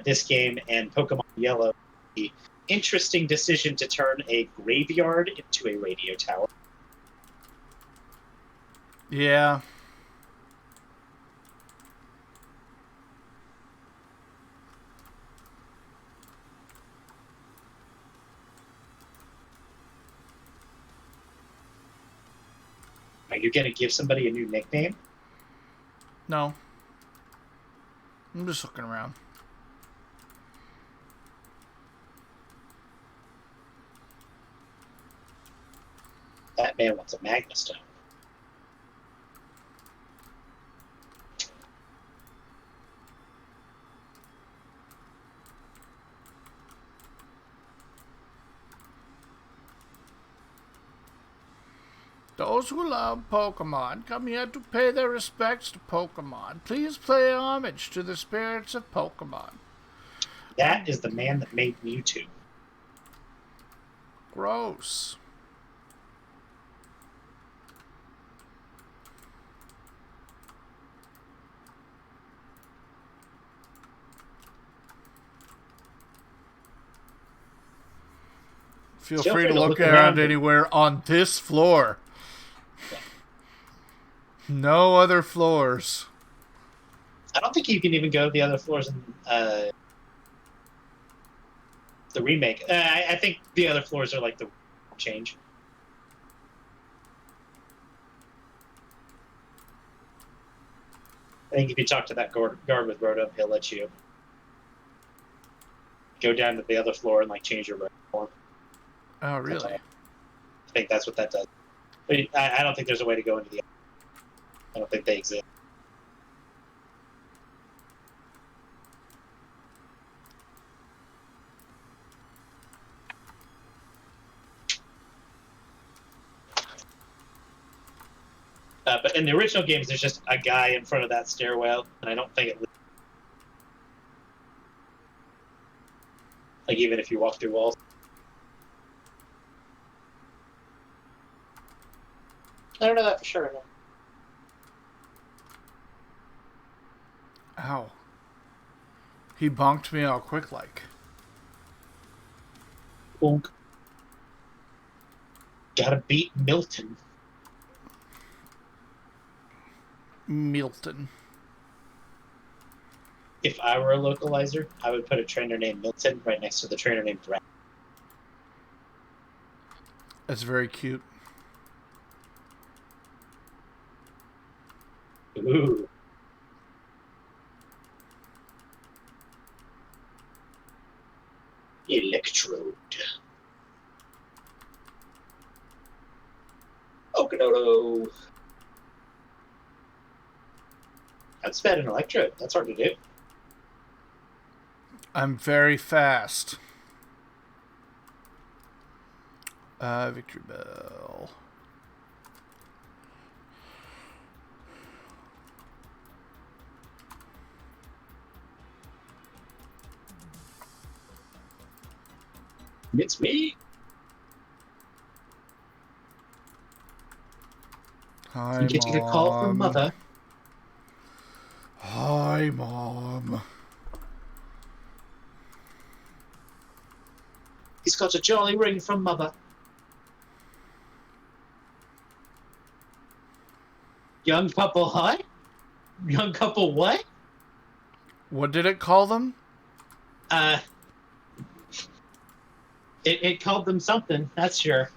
this game and Pokemon Yellow, the interesting decision to turn a graveyard into a radio tower. Yeah. Are you going to give somebody a new nickname? No. I'm just looking around. That man wants a Magma Stone. Those who love Pokemon come here to pay their respects to Pokemon. Please pay homage to the spirits of Pokemon. That is the man that made Mewtwo. Gross. Feel free to look around anywhere on this floor. No other floors. I don't think you can even go to the other floors in the remake. I think the other floors are like the change. I think if you talk to that guard with Rotom, he'll let you go down to the other floor and like change your form. Oh, really? I think that's what that does. But I don't think there's a way to go into the other. I don't think they exist. But in the original games, there's just a guy in front of that stairwell, and I don't think it. Like even if you walk through walls. I don't know that for sure. No. Ow. He bonked me all quick like. Bonk. Gotta beat Milton. Milton. If I were a localizer, I would put a trainer named Milton right next to the trainer named Brad. That's very cute. Ooh. Electrode. Okanodo. That's bad an electrode. That's hard to do. I'm very fast. Victory Bell. It's me. Hi, I'm getting Mom. a call from Mother. Hi, Mom. He's got a jolly ring from Mother. Young couple, hi? Young couple, what? What did it call them? It called them something, that's sure.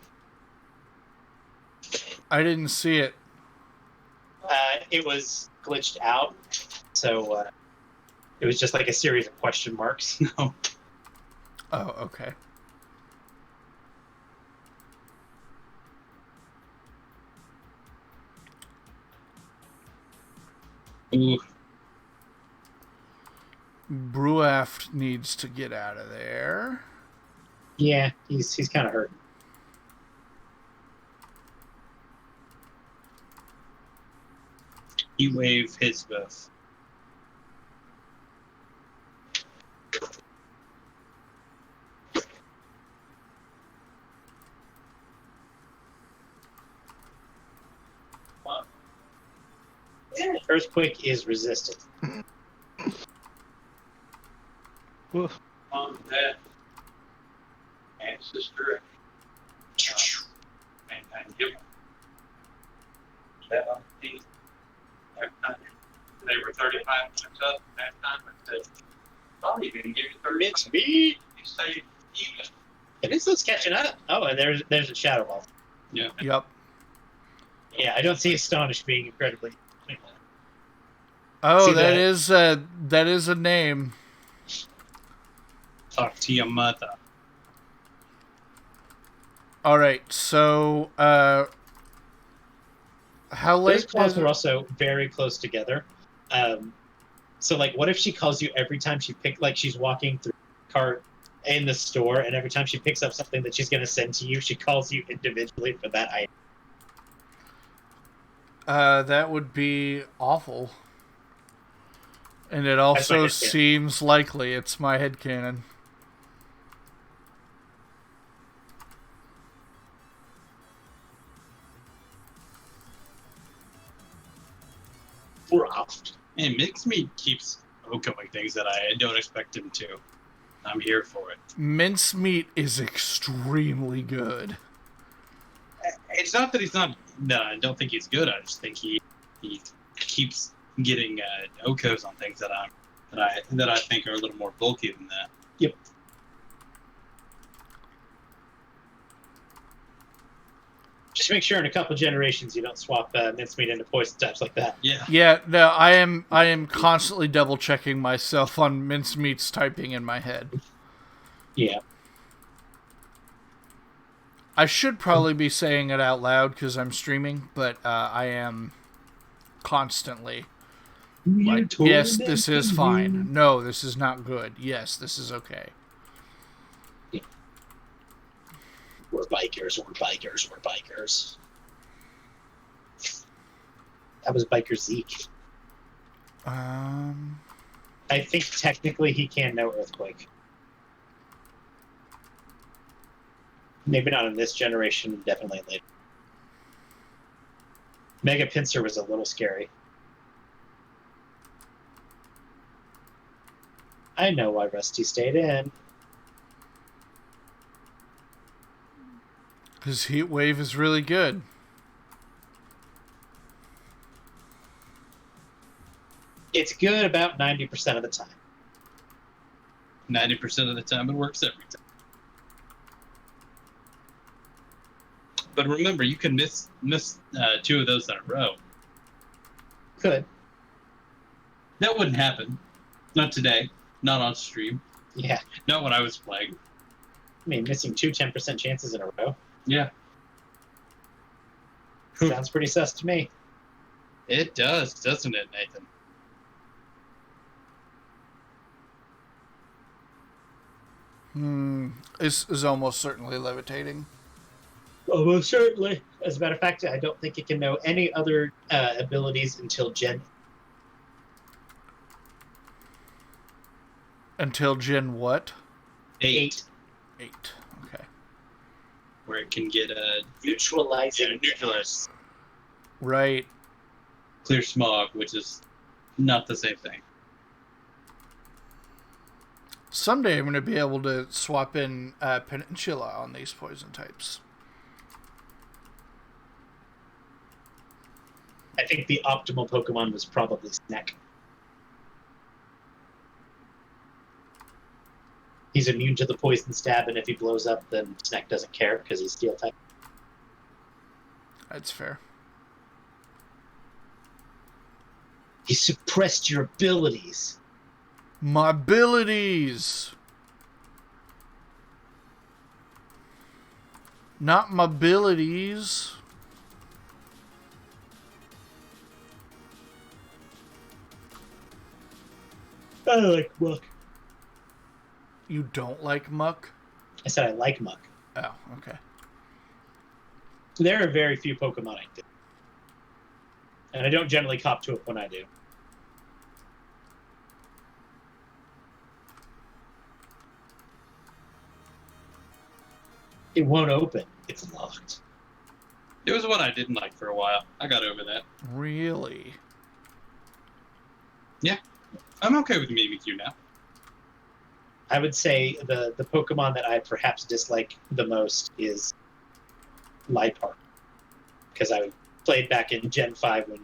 I didn't see it. It was glitched out, so it was just like a series of question marks. Oh, okay. Ooh. Bruaft needs to get out of there. Yeah, he's kind of hurt. You wave his buff. Earthquake is resisted. Woof. Mom, Dad, and sister, and give them. They were 35 points up that time. I said, I'll even give you 30. It's me. You say even. It is just catching up. Oh, and there's a shadow ball. Yeah. Yep. Yeah, I don't see Astonish being incredibly. Oh, See that is a name. Talk to your mother. All right, so how Those late calls is are it? also very close together. So, like, what if she calls you every time she's walking through the cart in the store, and every time she picks up something that she's going to send to you, she calls you individually for that item? That would be awful. And it That's my also headcanon. seems likely. It's my headcanon. And Mixmeat keeps going things that I don't expect him to. I'm here for it. Mincemeat is extremely good. It's not that he's not. No, I don't think he's good. I just think he keeps getting Okos on things that I think are a little more bulky than that. Yep. Just make sure in a couple generations you don't swap mincemeat into poison types like that. Yeah. Yeah, no, I am constantly double checking myself on Mincemeat's typing in my head. Yeah. I should probably be saying it out loud because I'm streaming, but I am constantly like, yes, this is fine. No, this is not good. Yes, this is okay. We're bikers, we're bikers, we're bikers. That was Biker Zeke. I think technically he can know Earthquake. Maybe not in this generation, definitely later. Mega Pincer was a little scary. I know why Rusty stayed in. His heat wave is really good. It's good about 90% of the time. 90% of the time, it works every time. But remember, you can miss 2 of those in a row. Could. That wouldn't happen. Not today. Not on stream. Yeah. Not when I was playing. I mean, missing 2 10% chances in a row. Yeah. Sounds pretty sus to me. It does, doesn't it, Nathan? This is almost certainly levitating. Almost certainly. As a matter of fact, I don't think it can know any other abilities until Gen. Until Gen what? 8. 8. Okay. Where it can get Neutralizing. neutralized Right. clear smog, which is not the same thing. Someday I'm going to be able to swap in Peninsula on these poison types. I think the optimal Pokemon was probably Snack. He's immune to the poison stab, and if he blows up, then Snack doesn't care because he's Steel type. That's fair. He suppressed your abilities. My abilities! Not my abilities. I like Muck. You don't like Muck? I said I like Muck. Oh, okay. There are very few Pokemon I do. And I don't generally cop to it when I do. It won't open. It's locked. It was one I didn't like for a while. I got over that. Really? Yeah. I'm okay with Mimikyu now. I would say the Pokemon that I perhaps dislike the most is Liepard. Because I played back in Gen 5 when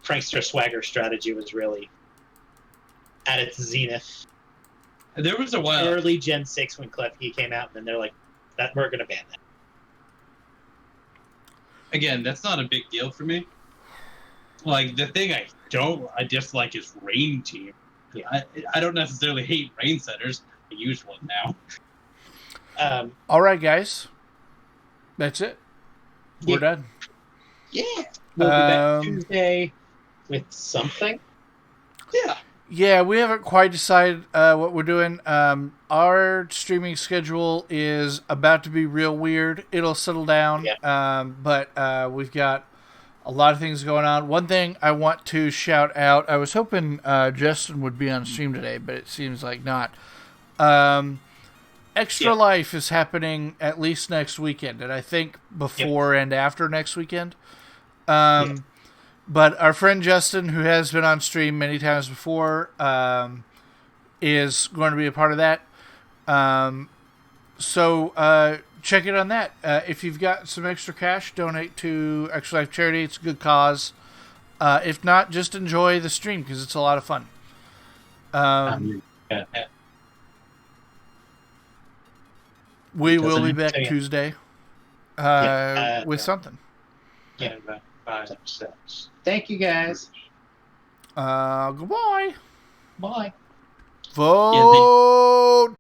Prankster Swagger strategy was really at its zenith. There was a while. Early Gen 6 when Klefki came out, and then they're like, that we're going to ban that. Again, that's not a big deal for me. Like, the thing I dislike is Rain Team. Yeah. I don't necessarily hate Rain Setters. I use one now. All right, guys. That's it. We're done. Yeah. We'll be back Tuesday with something. Yeah. Yeah, we haven't quite decided what we're doing. Our streaming schedule is about to be real weird. It'll settle down, but we've got a lot of things going on. One thing I want to shout out, I was hoping Justin would be on stream today, but it seems like not. Extra Life is happening at least next weekend, and I think before and after next weekend. But our friend Justin, who has been on stream many times before, is going to be a part of that. So check it on that. If you've got some extra cash, donate to Extra Life Charity. It's a good cause. If not, just enjoy the stream because it's a lot of fun. We will be back Tuesday with something. Yeah. Thank you, guys. Goodbye. Bye. Vote.